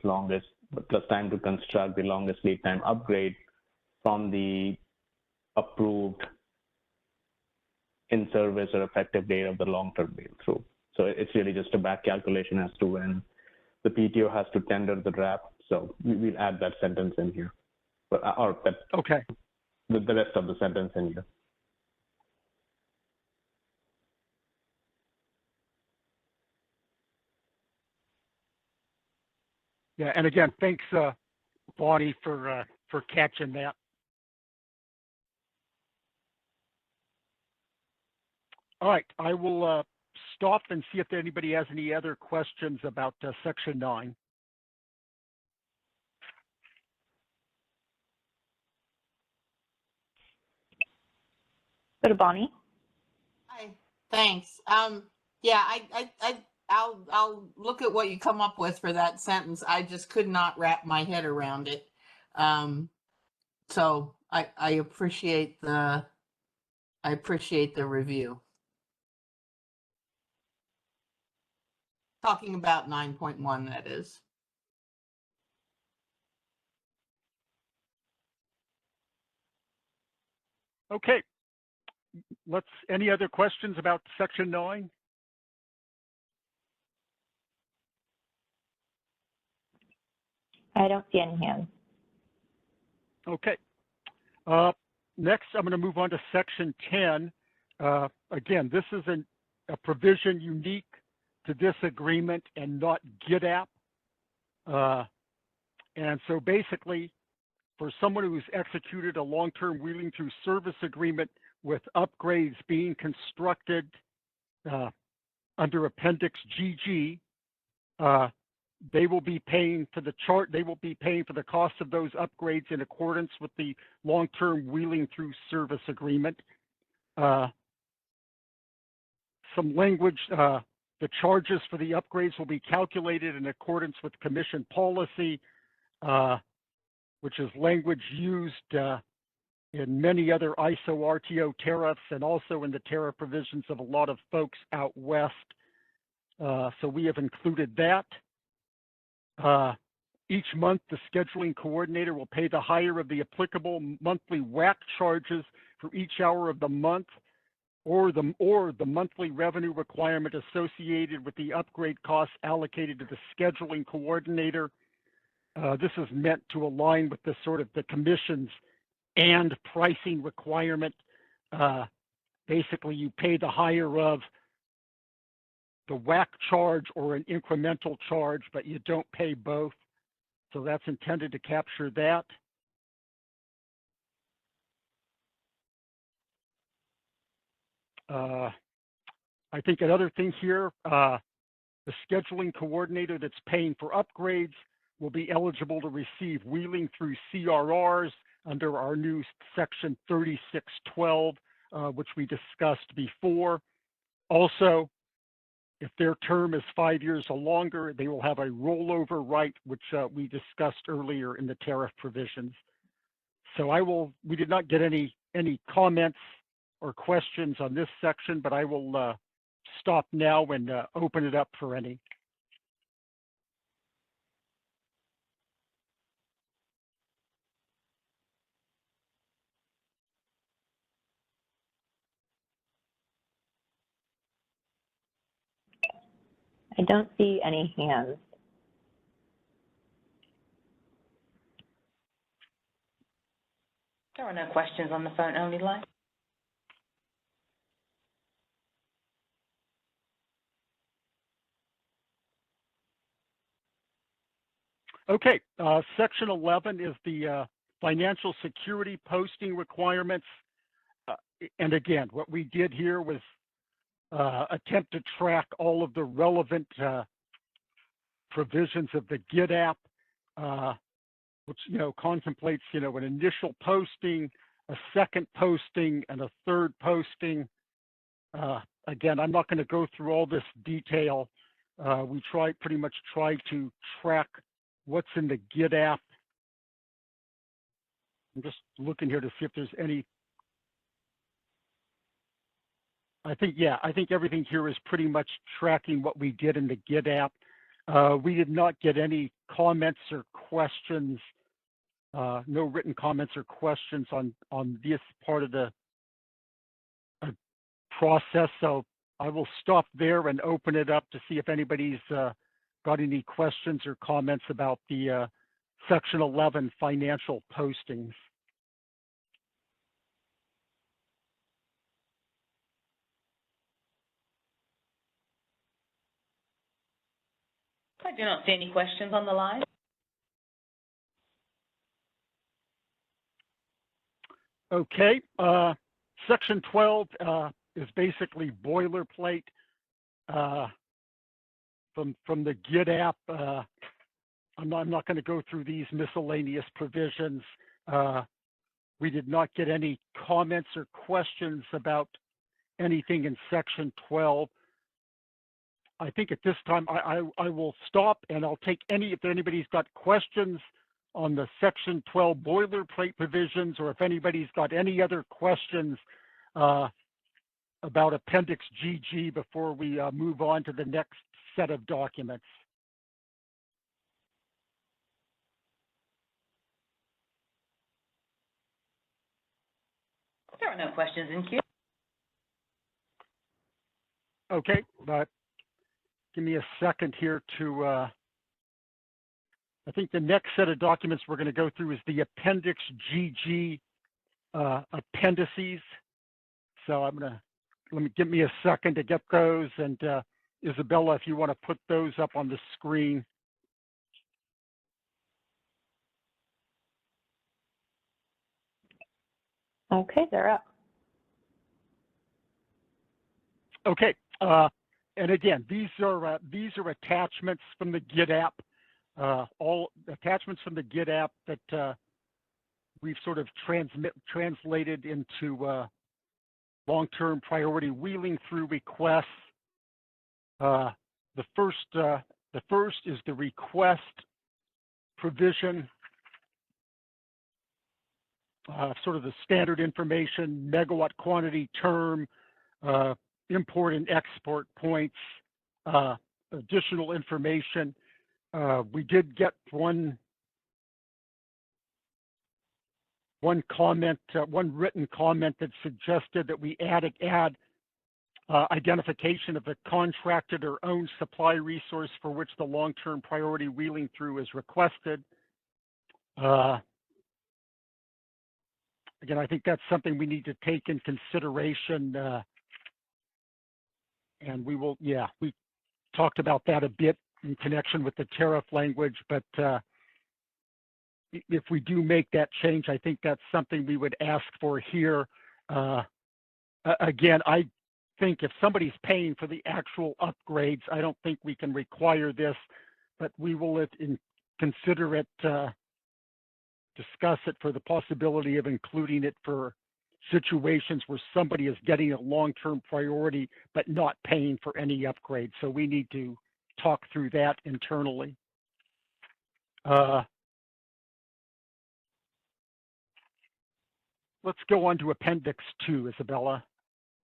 time to construct the longest lead time upgrade from the approved in-service or effective date of the long-term wheel through. So it's really just a back calculation as to when the PTO has to tender the draft. So we'll add that sentence in here, or that, okay. The rest of the sentence in here. Yeah, and again, thanks, Bonnie, for catching that. All right, I will stop and see if anybody has any other questions about Section 9. Go to Bonnie. Hi, thanks. Yeah, I'll look at what you come up with for that sentence. I just could not wrap my head around it. So I appreciate the review. Talking about 9.1, that is. Okay. Any other questions about Section 9? I don't see any hands. Okay. Next, I'm going to move on to Section 10. Again, this is a provision unique to this agreement and not GitApp. And so basically, for someone who's executed a long-term wheeling through service agreement with upgrades being constructed under Appendix GG, they will be paying for the chart. They will be paying for the cost of those upgrades in accordance with the long-term wheeling through service agreement. Some language, the charges for the upgrades will be calculated in accordance with Commission policy, which is language used in many other ISO RTO tariffs and also in the tariff provisions of a lot of folks out west. So we have included that. Each month, the scheduling coordinator will pay the higher of the applicable monthly WAC charges for each hour of the month, or the monthly revenue requirement associated with the upgrade costs allocated to the scheduling coordinator. This is meant to align with the sort of the commission's and pricing requirement. Basically, you pay the higher of the WAC charge or an incremental charge, but you don't pay both. So that's intended to capture that. I think another thing here, the scheduling coordinator that's paying for upgrades will be eligible to receive wheeling through CRRs under our new section 3612, which we discussed before. Also, if their term is 5 years or longer, they will have a rollover right, which we discussed earlier in the tariff provisions. So we did not get any comments or questions on this section, but I will stop now and open it up for any. I don't see any hands. There are no questions on the phone only line. Okay, section 11 is the financial security posting requirements. And again, what we did here was attempt to track all of the relevant provisions of the GIT-app, which, contemplates, an initial posting, a second posting, and a third posting. Again, I'm not going to go through all this detail. We pretty much tried to track what's in the GIT-app. I'm just looking here to see if there's any. I think everything here is pretty much tracking what we did in the GIT-app. We did not get any comments or questions, no written comments or questions on this part of the process. So I will stop there and open it up to see if anybody's got any questions or comments about the Section 11 financial postings. I do not see any questions on the line. Okay, Section 12 is basically boilerplate from the GIT-app. I'm not going to go through these miscellaneous provisions. We did not get any comments or questions about anything in Section 12. I think at this time I will stop and I'll take if anybody's got questions on the Section 12 boilerplate provisions, or if anybody's got any other questions about Appendix GG before we move on to the next set of documents. There are no questions in queue. Okay, but give me a second here to, I think the next set of documents we're going to go through is the Appendix GG appendices. So give me a second to get those. And Isabella, if you want to put those up on the screen. Okay, they're up. Okay, and again, these are attachments from the GIT-app. All attachments from the GIT-app that we've sort of translated into long-term priority wheeling through requests. The first is the request provision, sort of the standard information, megawatt quantity term, import and export points, additional information. We did get one comment, one written comment that suggested that we add identification of the contracted or owned supply resource for which the long-term priority wheeling through is requested. Again, I think that's something we need to take in consideration. And we talked about that a bit in connection with the tariff language, but if we do make that change, I think that's something we would ask for here. Again, think if somebody's paying for the actual upgrades, I don't think we can require this, but we will consider it, discuss it for the possibility of including it for situations where somebody is getting a long-term priority but not paying for any upgrades. So we need to talk through that internally. Let's go on to Appendix 2, Isabella.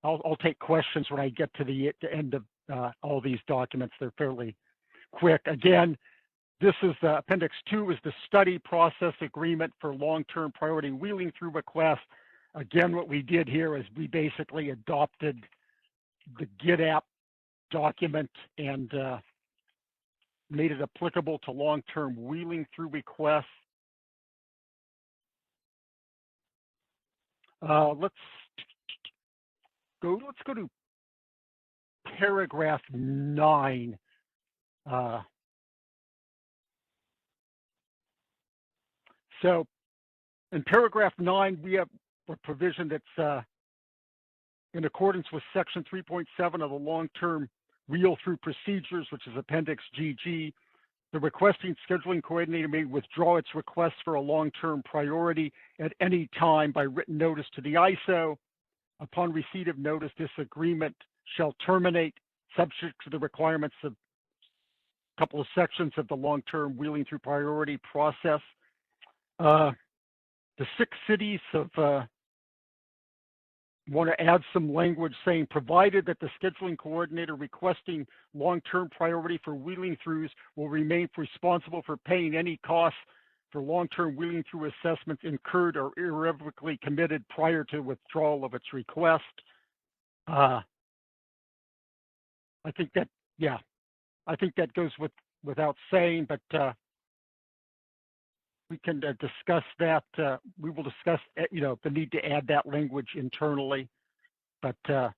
I'll take questions when I get to the end of all these documents. They're fairly quick. Again, this is Appendix 2 is the study process agreement for long-term priority wheeling through requests. Again, what we did here is we basically adopted the GitApp document and made it applicable to long-term wheeling through requests. Let's go to paragraph 9. So in paragraph 9, we have a provision that's in accordance with section 3.7 of the long-term wheel through procedures, which is Appendix GG. The requesting scheduling coordinator may withdraw its request for a long-term priority at any time by written notice to the ISO. Upon receipt of notice, this agreement shall terminate subject to the requirements of a couple of sections of the long-term wheeling through priority process. The 6 cities of want to add some language saying, provided that the scheduling coordinator requesting long-term priority for wheeling throughs will remain responsible for paying any costs for long-term wheeling through assessments incurred or irrevocably committed prior to withdrawal of its request. I think that, yeah, I think that goes without saying, but we can discuss that. We will discuss, the need to add that language internally, but the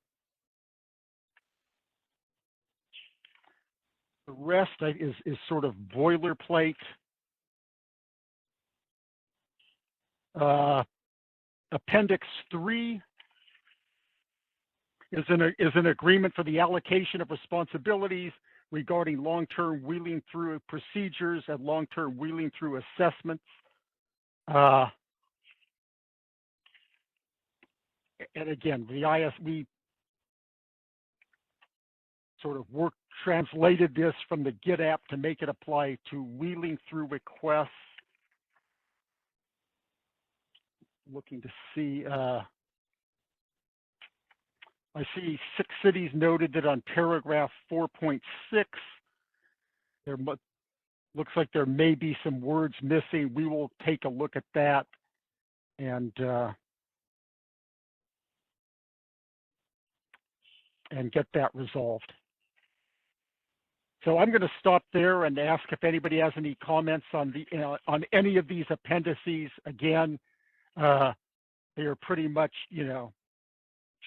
rest is sort of boilerplate. Appendix 3 is an agreement for the allocation of responsibilities regarding long-term wheeling through procedures and long-term wheeling through assessments. And again, we sort of translated this from the GitApp to make it apply to wheeling through requests. Looking to see, I see 6 cities noted that on paragraph 4.6, there looks like there may be some words missing. We will take a look at that and get that resolved. So I'm going to stop there and ask if anybody has any comments on on any of these appendices. Again, they are pretty much,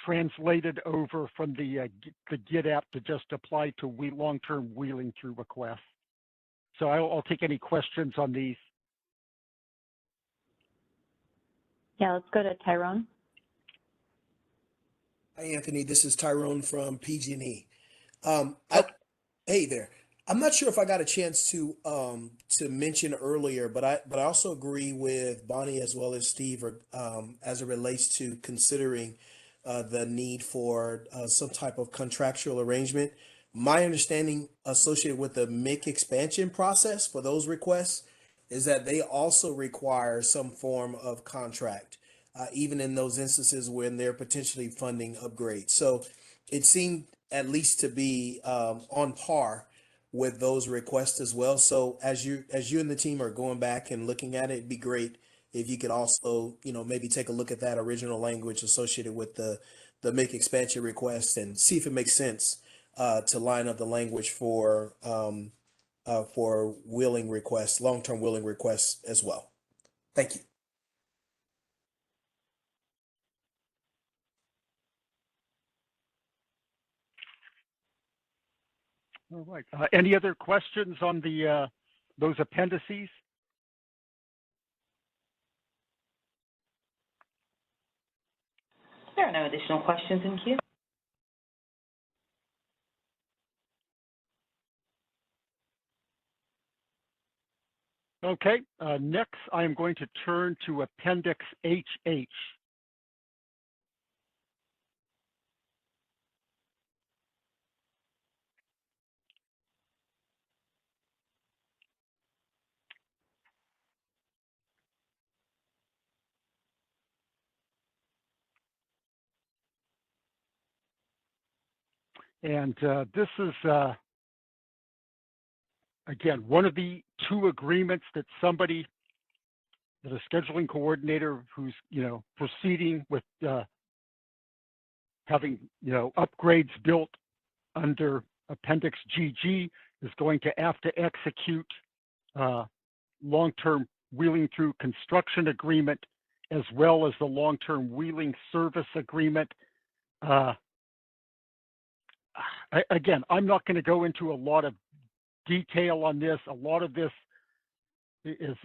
translated over from the GitApp to just apply to long-term wheeling through requests. So I'll take any questions on these. Yeah, let's go to Tyrone. Hi, Anthony. This is Tyrone from PG&E. Hey there. I'm not sure if I got a chance to mention earlier, but I also agree with Bonnie as well as Steve, as it relates to considering the need for some type of contractual arrangement. My understanding associated with the MIC expansion process for those requests is that they also require some form of contract, even in those instances when they're potentially funding upgrades. So it seemed at least to be on par with those requests as well. So as you and the team are going back and looking at it, it'd be great if you could also, maybe take a look at that original language associated with the MIC expansion request and see if it makes sense to line up the language for wheeling requests, long-term wheeling requests as well. Thank you. All right. Any other questions on those appendices? There are no additional questions in queue. Okay, next I am going to turn to Appendix HH. And this is, again, one of the two agreements that somebody, that a scheduling coordinator who's, proceeding with having, upgrades built under Appendix GG is going to have to execute long-term wheeling through construction agreement, as well as the long-term wheeling service agreement. Again, I'm not going to go into a lot of detail on this. A lot of this is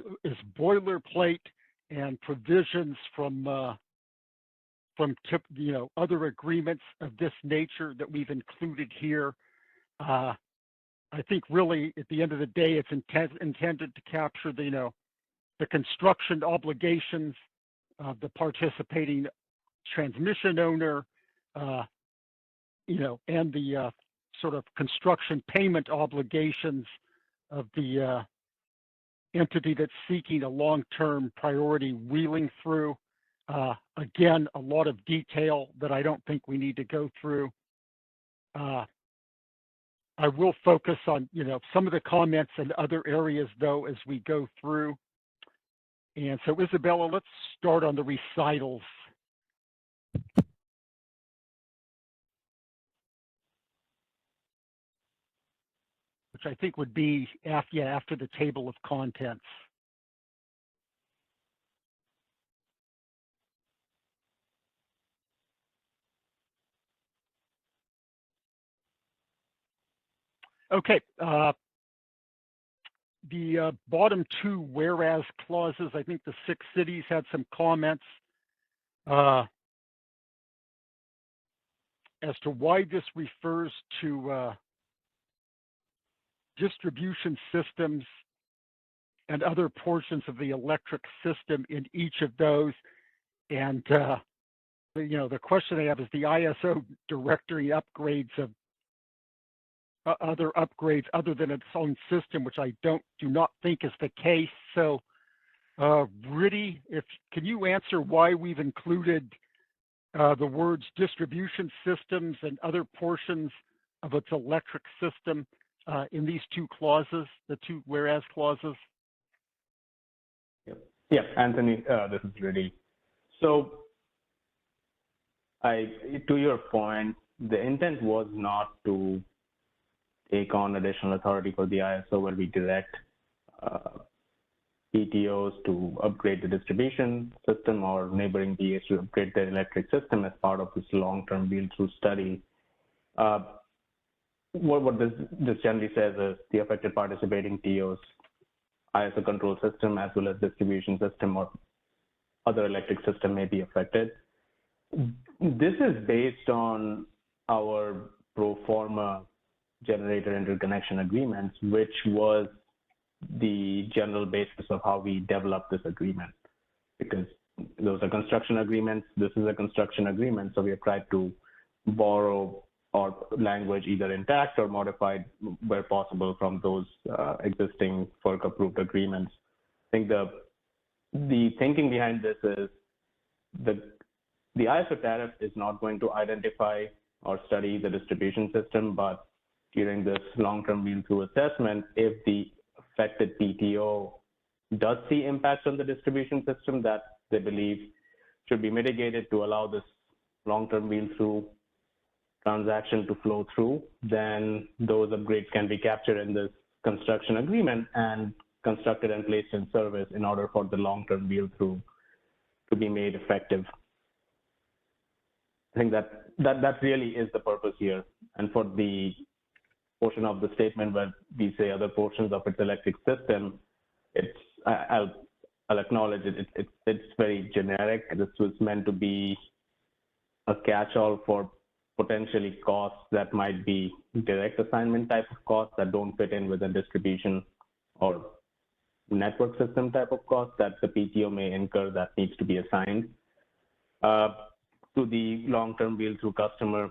boilerplate and provisions from other agreements of this nature that we've included here. I think really at the end of the day, it's intended to capture the construction obligations of the participating transmission owner, and the sort of construction payment obligations of the entity that's seeking a long-term priority wheeling through. Again, a lot of detail that I don't think we need to go through. I will focus on, some of the comments in other areas, though, as we go through. And so, Isabella, let's start on the recitals. Which I think would be after the table of contents. Okay, the bottom two whereas clauses, I think the 6 cities had some comments as to why this refers to distribution systems and other portions of the electric system in each of those. And, the question I have is the ISO directory upgrades of other upgrades other than its own system, which I do not think is the case. So, Riddy, can you answer why we've included the words distribution systems and other portions of its electric system in these two clauses, the two whereas clauses? Yep, Anthony, this is Riddy. So, to your point, the intent was not to take on additional authority for the ISO where we direct PTOs to upgrade the distribution system or neighboring DAs to upgrade their electric system as part of this long-term wheel-through study. What this generally says is the affected participating TOs, ISO control system as well as distribution system or other electric system may be affected. This is based on our pro forma generator interconnection agreements, which was the general basis of how we developed this agreement. Because those are construction agreements, this is a construction agreement, so we have tried to borrow our language either intact or modified where possible from those existing FERC-approved agreements. I think the thinking behind this is the ISO tariff is not going to identify or study the distribution system, but during this long-term wheel-through assessment, if the affected PTO does see impacts on the distribution system that they believe should be mitigated to allow this long-term wheel-through transaction to flow through, then those upgrades can be captured in this construction agreement and constructed and placed in service in order for the long-term wheel-through to be made effective. I think that really is the purpose here. And for the portion of the statement where we say other portions of its electric system, I'll acknowledge it. It's very generic. This was meant to be a catch-all for potentially costs that might be direct assignment type of costs that don't fit in within distribution or network system type of cost that the PTO may incur that needs to be assigned to the long-term wheel through customer,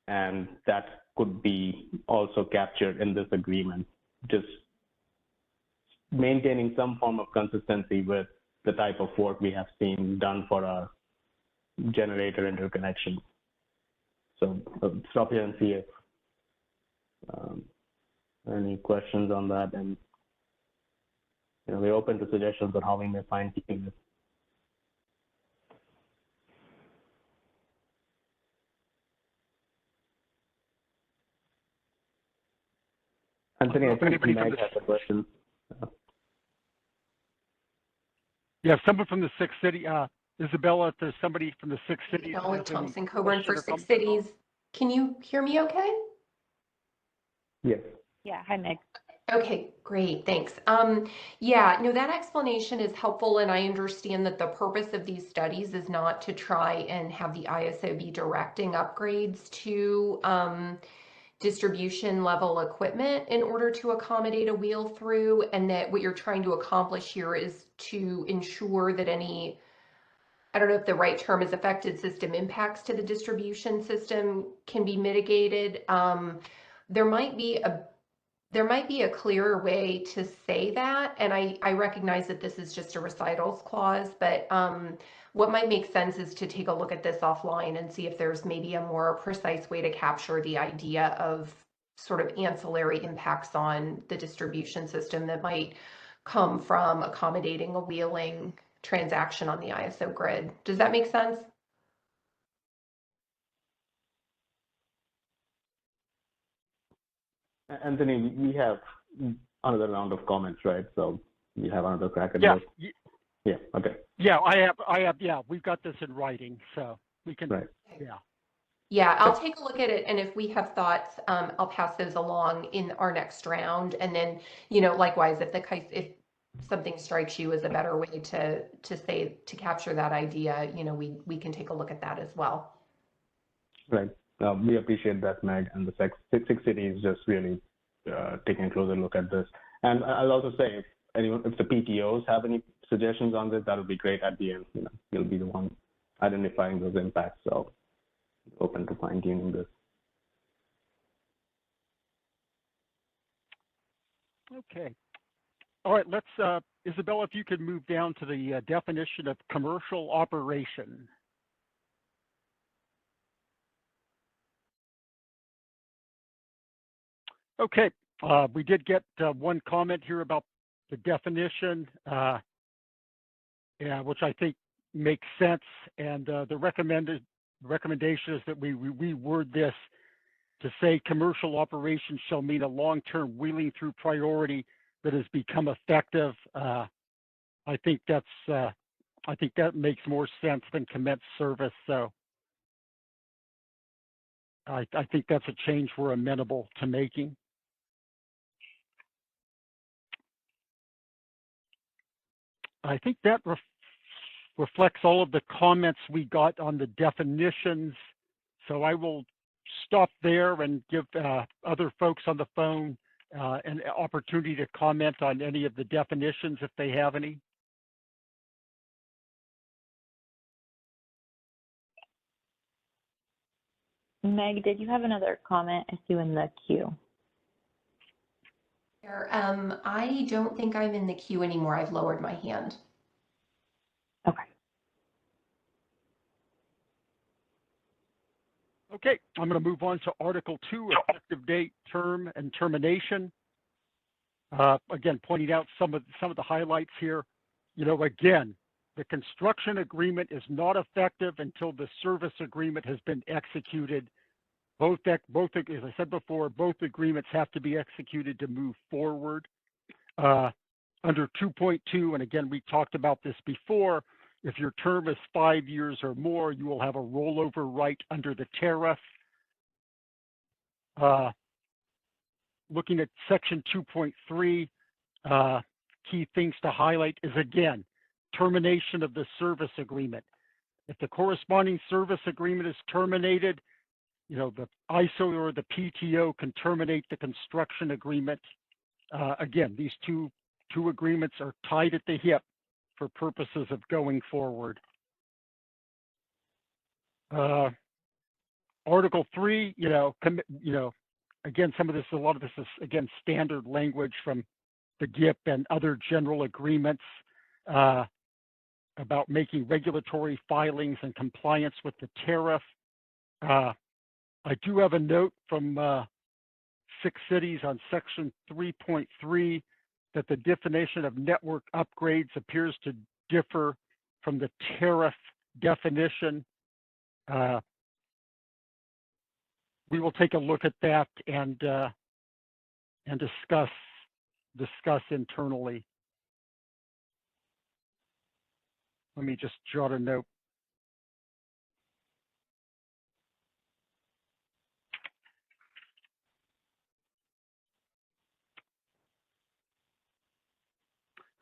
and that could be also captured in this agreement. Just maintaining some form of consistency with the type of work we have seen done for our generator interconnection. So stop here and see if any questions on that, and we're open to suggestions on how we may fine-tune it. Anthony, I think Meg has a question. Yeah, someone from the Six City, Isabella, if there's somebody from the Six Cities. Thompson Coburn for Six Cities. Can you hear me okay? Yes. Yeah, hi, Meg. Okay, great, thanks. Yeah, no, that explanation is helpful, and I understand that the purpose of these studies is not to try and have the ISO be directing upgrades to distribution level equipment in order to accommodate a wheel through, and that what you're trying to accomplish here is to ensure that any, I don't know if the right term is, affected system impacts to the distribution system can be mitigated. There might be a clearer way to say that, and I recognize that this is just a recitals clause, but what might make sense is to take a look at this offline and see if there's maybe a more precise way to capture the idea of sort of ancillary impacts on the distribution system that might come from accommodating a wheeling transaction on the ISO grid. Does that make sense? Anthony, we have another round of comments, right? So you have another crack at Yeah. this? Yeah, okay. Yeah, I have, yeah, we've got this in writing, so we can, right. Yeah. Yeah, I'll take a look at it, and if we have thoughts, I'll pass those along in our next round. And then, likewise, if something strikes you as a better way to capture that idea, we can take a look at that as well. Right. We appreciate that, Meg, and the Six Cities just really taking a closer look at this. And I'll also say, if the PTOs have any suggestions on this, that would be great. At the end, you'll be the one identifying those impacts. So open to fine-tuning this. Okay. All right, let's, Isabella, if you could move down to the definition of commercial operation. Okay, we did get one comment here about the definition, yeah, which I think makes sense. And the recommendation is that we reword this to say commercial operations shall mean a long-term wheeling through priority that has become effective. I think that makes more sense than commence service. So I think that's a change we're amenable to making. I think that reflects all of the comments we got on the definitions. So I will stop there and give other folks on the phone an opportunity to comment on any of the definitions if they have any. Meg, did you have another comment? I see you in the queue. I don't think I'm in the queue anymore. I've lowered my hand. Okay. Okay, I'm going to move on to Article 2, effective date, term, and termination. Again, pointing out some of the highlights here. Again, the construction agreement is not effective until the service agreement has been executed. Both, as I said before, both agreements have to be executed to move forward. Under 2.2, and again, we talked about this before, if your term is 5 years or more, you will have a rollover right under the tariff. Looking at section 2.3, key things to highlight is, again, termination of the service agreement. If the corresponding service agreement is terminated, the ISO or the PTO can terminate the construction agreement. Again, these two two agreements are tied at the hip for purposes of going forward. Article 3, again, a lot of this is, again, standard language from the GIP and other general agreements about making regulatory filings and compliance with the tariff. I do have a note from 6 cities on section 3.3 that the definition of network upgrades appears to differ from the tariff definition. We will take a look at that and discuss internally. Let me just jot a note.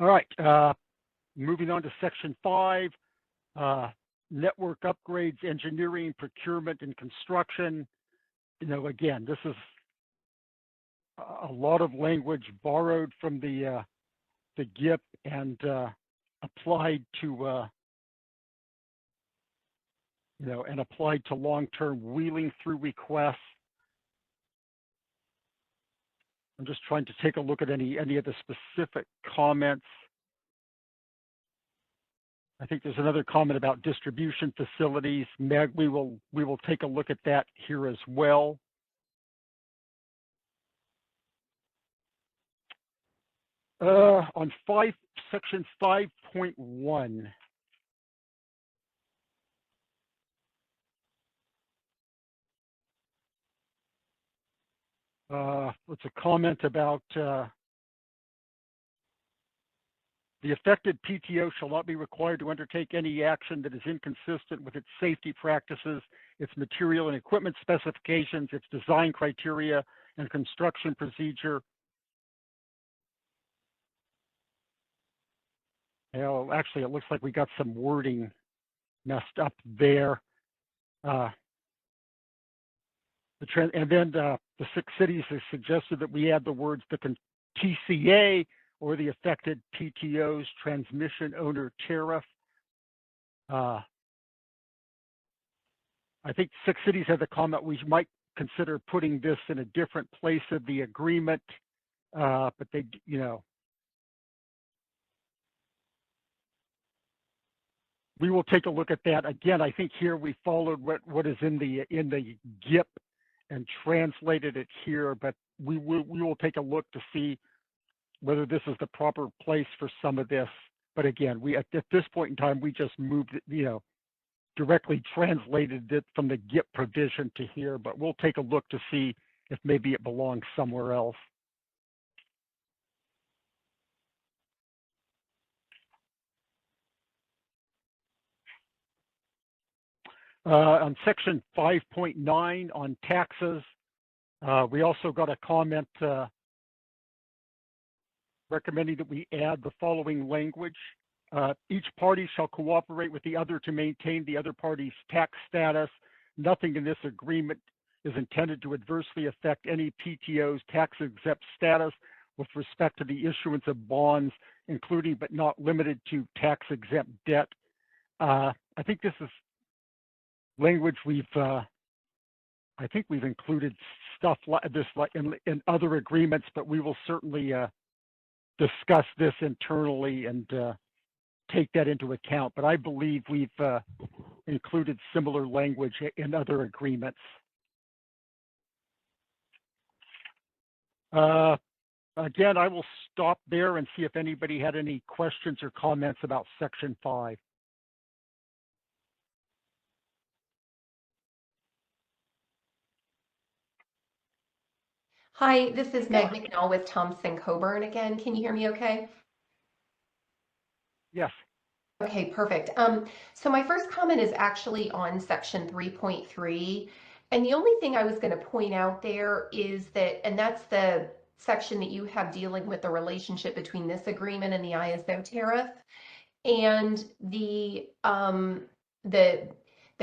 All right, moving on to section 5, network upgrades, engineering, procurement, and construction. Again, this is a lot of language borrowed from the GIP and applied to applied to long-term wheeling through requests. I'm just trying to take a look at any of the specific comments. I think there's another comment about distribution facilities. Meg, we will take a look at that here as well. On section 5.1. It's a comment about the affected PTO shall not be required to undertake any action that is inconsistent with its safety practices, its material and equipment specifications, its design criteria, and construction procedure. Well, actually, it looks like we got some wording messed up there. And then the 6 cities have suggested that we add the words the TCA or the affected PTO's transmission owner tariff. I think 6 cities had the comment we might consider putting this in a different place of the agreement, but they, we will take a look at that. Again, I think here we followed what is in the GIP and translated it here, but we will take a look to see whether this is the proper place for some of this. But again, at this point in time, we just moved it, directly translated it from the GIP provision to here, but we'll take a look to see if maybe it belongs somewhere else. On section 5.9 on taxes, we also got a comment recommending that we add the following language. Each party shall cooperate with the other to maintain the other party's tax status. Nothing in this agreement is intended to adversely affect any PTO's tax-exempt status with respect to the issuance of bonds, including but not limited to tax-exempt debt. I think this is language I think we've included stuff like this in other agreements, but we will certainly discuss this internally and take that into account. But I believe we've included similar language in other agreements. Again, I will stop there and see if anybody had any questions or comments about section 5. Hi, this is Meg McNall with Thompson Coburn again. Can you hear me okay? Yes. Okay, perfect. So my first comment is actually on section 3.3. And the only thing I was going to point out there is that, and that's the section that you have dealing with the relationship between this agreement and the ISO tariff. And the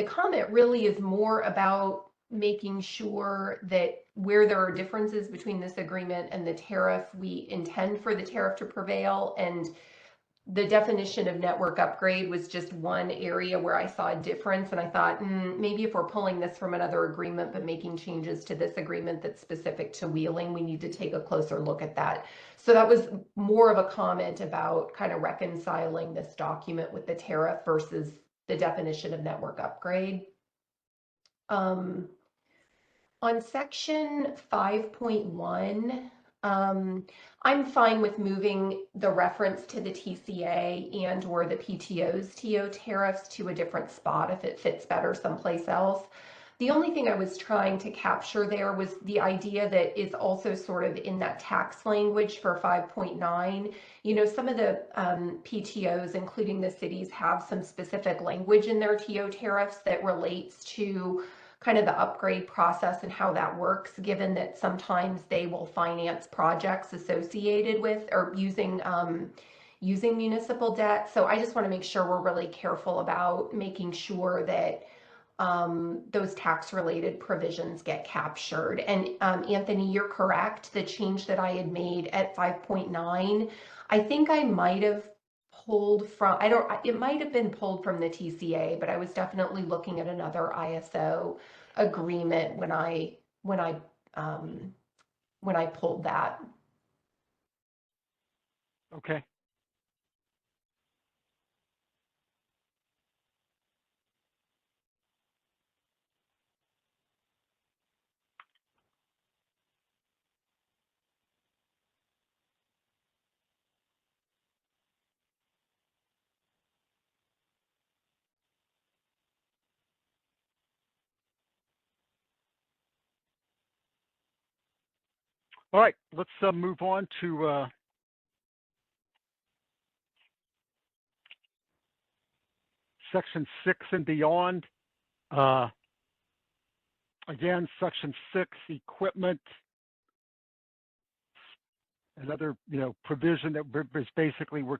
comment really is more about making sure that where there are differences between this agreement and the tariff, we intend for the tariff to prevail. And the definition of network upgrade was just one area where I saw a difference. And I thought, maybe if we're pulling this from another agreement, but making changes to this agreement that's specific to wheeling, we need to take a closer look at that. So that was more of a comment about kind of reconciling this document with the tariff versus the definition of network upgrade. On section 5.1, I'm fine with moving the reference to the TCA and or the PTO's TO tariffs to a different spot if it fits better someplace else. The only thing I was trying to capture there was the idea that is also sort of in that tax language for 5.9. You know, some of the PTOs, including the cities, have some specific language in their TO tariffs that relates to kind of the upgrade process and how that works, given that sometimes they will finance projects associated with or using municipal debt. So I just want to make sure we're really careful about making sure that those tax related provisions get captured. And Anthony, you're correct. The change that I had made at 5.9, I think I might have pulled from, it might have been pulled from the TCA, but I was definitely looking at another ISO agreement when I pulled that. Okay. All right, let's move on to section 6 and beyond. Again, section 6, equipment, another provision that was basically we're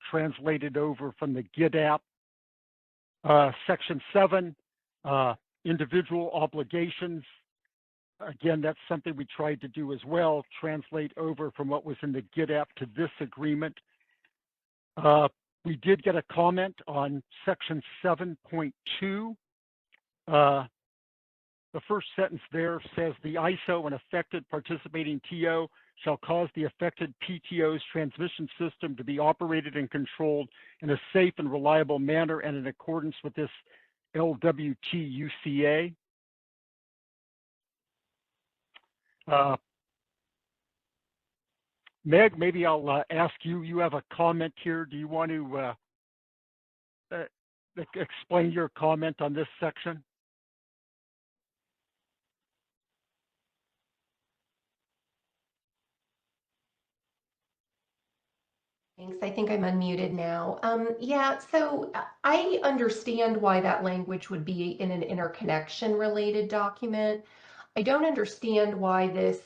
translated over from the GIDAP. Section 7, individual obligations. Again, that's something we tried to do as well, translate over from what was in the GIDAP to this agreement. We did get a comment on section 7.2. The first sentence there says the ISO and affected participating TO shall cause the affected PTO's transmission system to be operated and controlled in a safe and reliable manner and in accordance with this LWT-UCA. Meg, maybe I'll ask you, you have a comment here. Do you want to explain your comment on this section? Thanks. I think I'm unmuted now. Yeah, so I understand why that language would be in an interconnection related document. I don't understand why this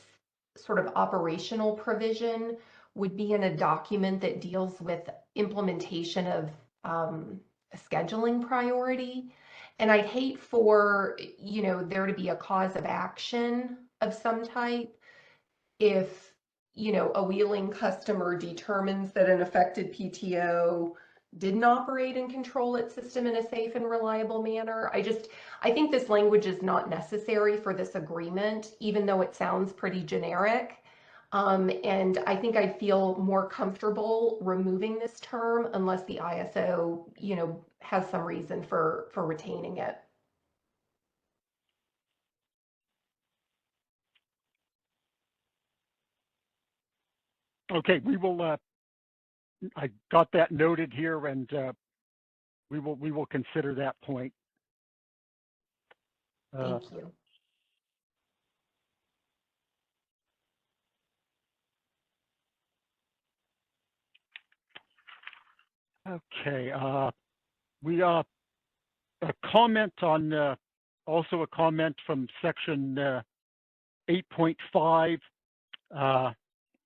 sort of operational provision would be in a document that deals with implementation of a scheduling priority. And I'd hate for, there to be a cause of action of some type if a wheeling customer determines that an affected PTO didn't operate and control its system in a safe and reliable manner. I think this language is not necessary for this agreement, even though it sounds pretty generic. And I think I feel more comfortable removing this term unless the ISO, has some reason for retaining it. Okay, we will. I got that noted here, and we will consider that point. Thank you. Okay, we a comment on also a comment from section 8.5.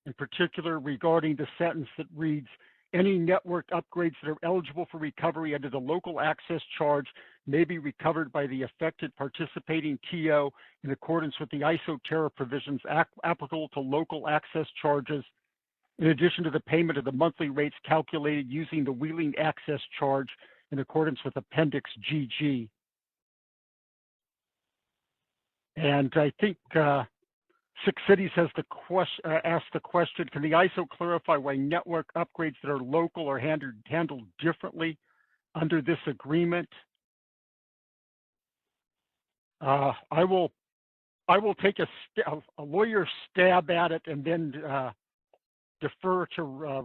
In particular regarding the sentence that reads, Any network upgrades that are eligible for recovery under the local access charge may be recovered by the affected participating TO in accordance with the ISO tariff provisions applicable to local access charges, in addition to the payment of the monthly rates calculated using the wheeling access charge in accordance with Appendix GG. And I think Six Cities has asked the question, can the ISO clarify why network upgrades that are local are handled differently under this agreement? I will take a lawyer's stab at it and then defer to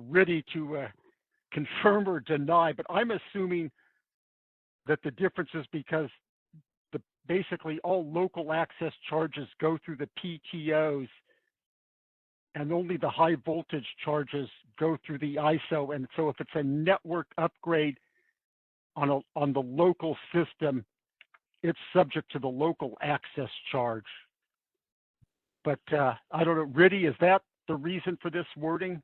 Riddy to confirm or deny, but I'm assuming that the difference is because basically all local access charges go through the PTOs and only the high voltage charges go through the ISO. And so if it's a network upgrade on the local system, it's subject to the local access charge. But I don't know, Riddy, is that the reason for this wording?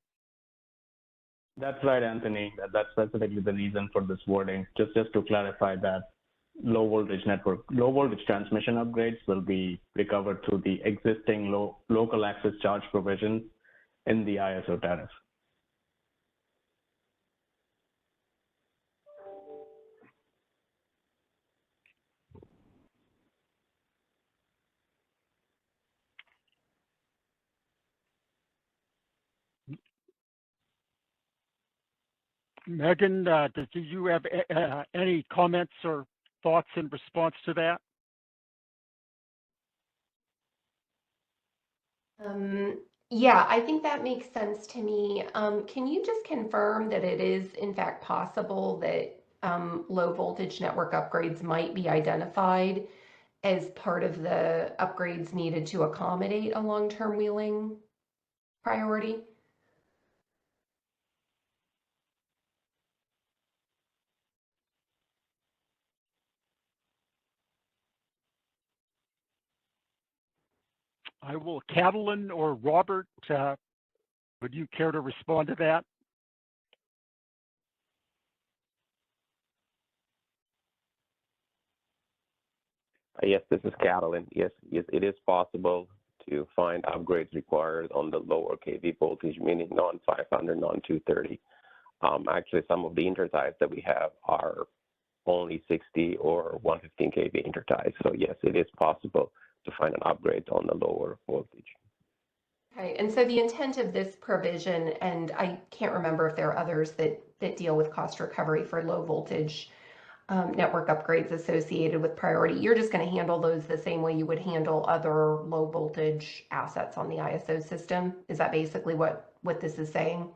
That's right, Anthony. That's specifically the reason for this wording. Just to clarify that low voltage transmission upgrades will be recovered through the existing local access charge provision in the ISO tariff. Megan, do you have any comments or thoughts in response to that? Yeah, I think that makes sense to me. Can you just confirm that it is in fact possible that low voltage network upgrades might be identified as part of the upgrades needed to accommodate a long-term wheeling priority? I will, Catlin or Robert, would you care to respond to that? Yes, this is Catlin. Yes, it is possible to find upgrades required on the lower kV voltage, meaning non-500, non-230. Actually, some of the interties that we have are only 60 or 115 kV interties. So yes, it is possible to find an upgrade on the lower voltage. Okay, and so the intent of this provision, and I can't remember if there are others that deal with cost recovery for low voltage network upgrades associated with priority. You're just going to handle those the same way you would handle other low voltage assets on the ISO system. Is that basically what this is saying?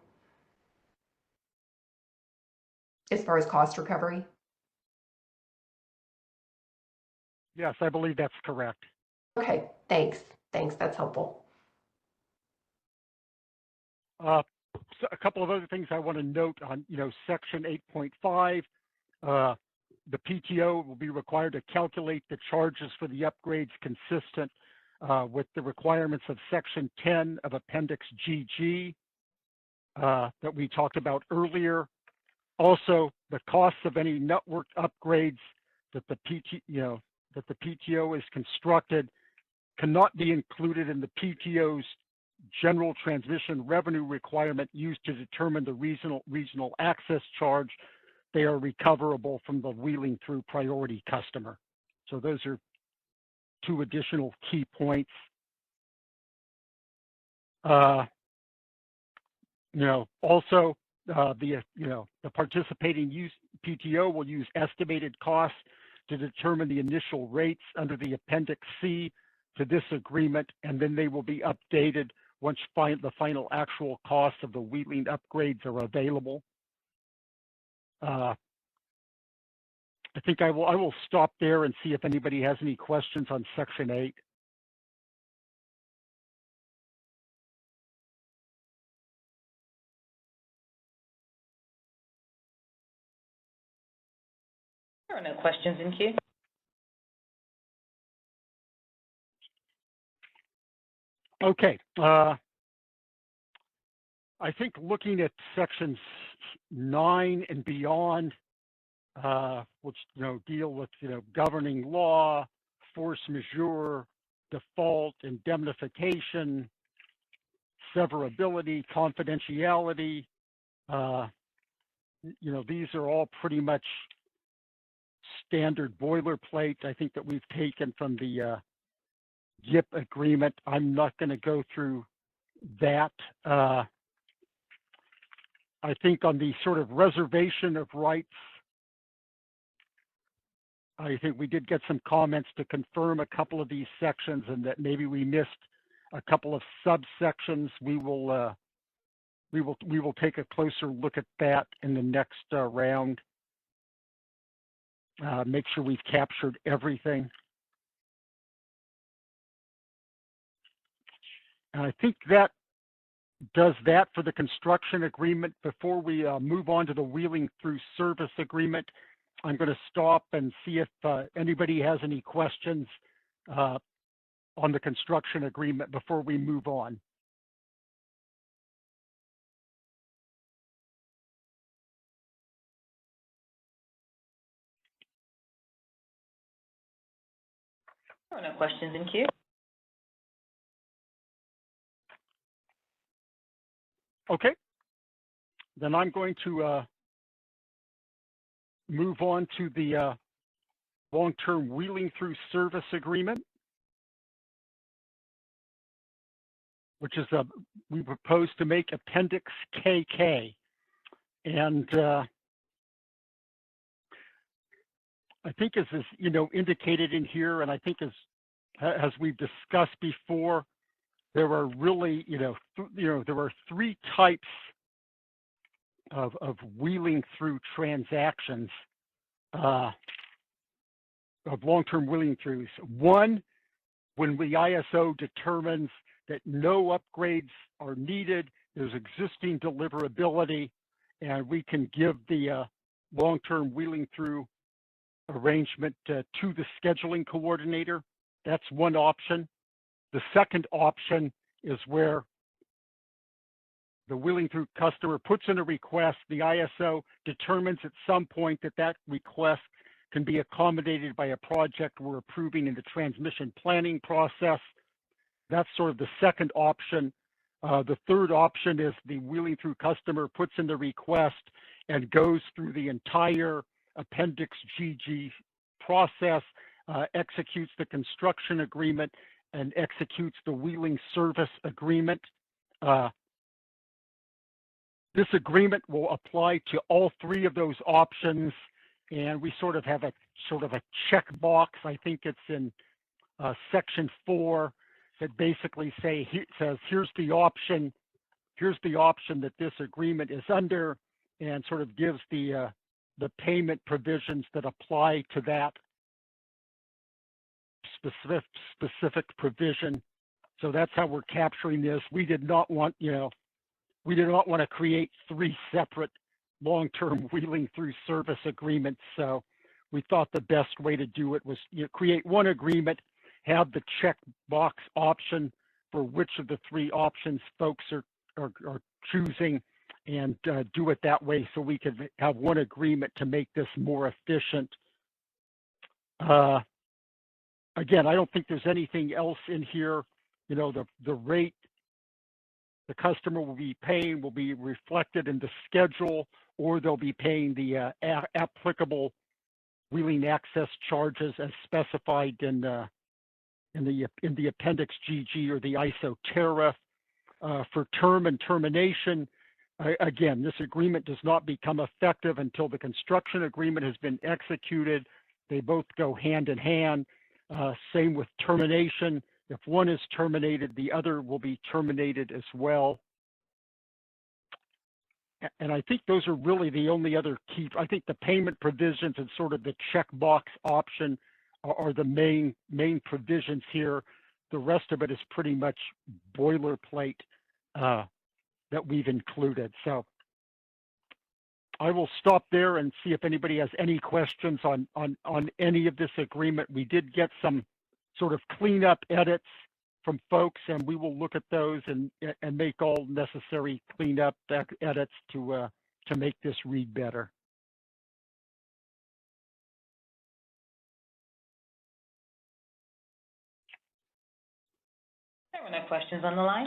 As far as cost recovery? Yes, I believe that's correct. Okay, thanks. Thanks, that's helpful. So a couple of other things I want to note on, Section 8.5. The PTO will be required to calculate the charges for the upgrades consistent with the requirements of Section 10 of Appendix GG that we talked about earlier. Also, the costs of any network upgrades that the PTO is constructed cannot be included in the PTO's general transmission revenue requirement used to determine the regional access charge. They are recoverable from the wheeling through priority customer. So those are two additional key points. Also the participating PTO will use estimated costs to determine the initial rates under the Appendix C to this agreement, and then they will be updated once the final actual costs of the wheeling upgrades are available. I think I will stop there and see if anybody has any questions on Section 8. There are no questions in queue. Okay. I think looking at sections 9 and beyond, which, deal with, governing law, force majeure, default, indemnification, severability, confidentiality, these are all pretty much standard boilerplate, I think, that we've taken from the GIP agreement. I'm not going to go through that. I think on the sort of reservation of rights, I think we did get some comments to confirm a couple of these sections and that maybe we missed a couple of subsections. We will take a closer look at that in the next round. Make sure we've captured everything. And I think that does that for the construction agreement. Before we move on to the wheeling through service agreement, I'm going to stop and see if anybody has any questions on the construction agreement before we move on. No questions in queue. Okay, then I'm going to move on to the long-term wheeling through service agreement, which is we propose to make Appendix KK. And I think as is, indicated in here, and I think as we've discussed before, there are really, there are three types of wheeling through transactions, of long-term wheeling throughs. One, when the ISO determines that no upgrades are needed, there's existing deliverability, and we can give the long-term wheeling through arrangement to the scheduling coordinator. That's one option. The second option is where the wheeling through customer puts in a request, the ISO determines at some point that that request can be accommodated by a project we're approving in the transmission planning process. That's sort of the second option. The third option is the wheeling through customer puts in the request and goes through the entire Appendix GG process, executes the construction agreement, and executes the wheeling service agreement. This agreement will apply to all three of those options, and we sort of have a checkbox. I think it's in Section 4 that basically says here's the option that this agreement is under, and sort of gives the payment provisions that apply to that specific provision. So that's how we're capturing this. We did not want, to create three separate long-term wheeling through service agreements. So we thought the best way to do it was create one agreement, have the checkbox option for which of the three options folks are choosing, and do it that way so we could have one agreement to make this more efficient. Again, I don't think there's anything else in here. The rate the customer will be paying will be reflected in the schedule, or they'll be paying the applicable wheeling access charges as specified in the Appendix GG or the ISO tariff. For term and termination, again, this agreement does not become effective until the construction agreement has been executed. They both go hand in hand. Same with termination. If one is terminated, the other will be terminated as well. And I think those are really the only other key. I think the payment provisions and sort of the checkbox option are the main provisions here. The rest of it is pretty much boilerplate that we've included. So I will stop there and see if anybody has any questions on any of this agreement. We did get some sort of cleanup edits from folks, and we will look at those and make all necessary cleanup edits to make this read better. There were no questions on the line.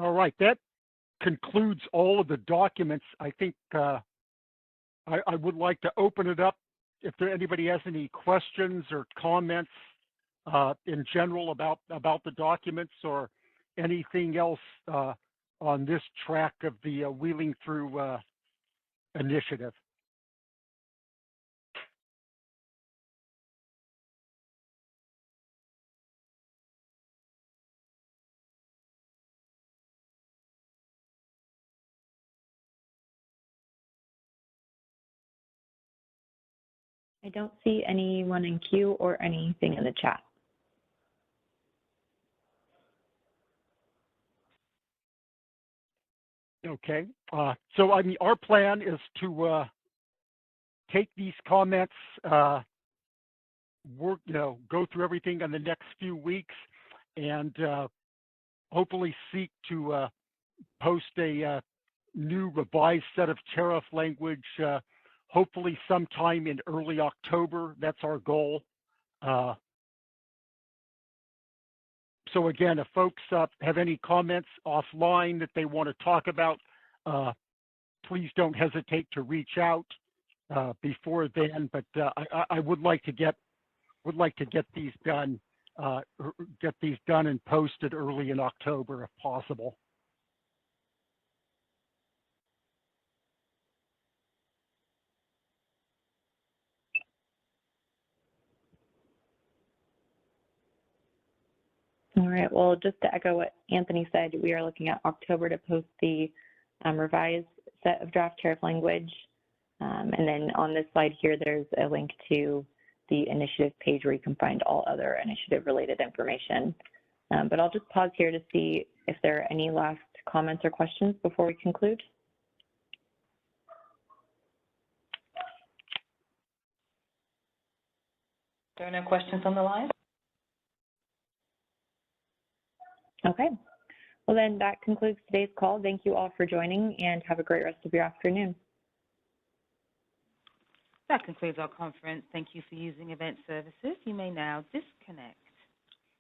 All right, that concludes all of the documents. I think I would like to open it up if anybody has any questions or comments in general about the documents or anything else on this track of the Wheeling Through initiative. I don't see anyone in queue or anything in the chat. Okay, so I mean, our plan is to take these comments, work, go through everything in the next few weeks, and hopefully seek to post a new revised set of tariff language, hopefully sometime in early October. That's our goal. So again, if folks have any comments offline that they want to talk about, please don't hesitate to reach out before then. But I would like to get these done, and posted early in October if possible. All right, well, just to echo what Anthony said, we are looking at October to post the revised set of draft tariff language. And then on this slide here, there's a link to the initiative page where you can find all other initiative-related information. But I'll just pause here to see if there are any last comments or questions before we conclude. There are no questions on the line. Okay, well then that concludes today's call. Thank you all for joining and have a great rest of your afternoon. That concludes our conference. Thank you for using Event Services. You may now disconnect.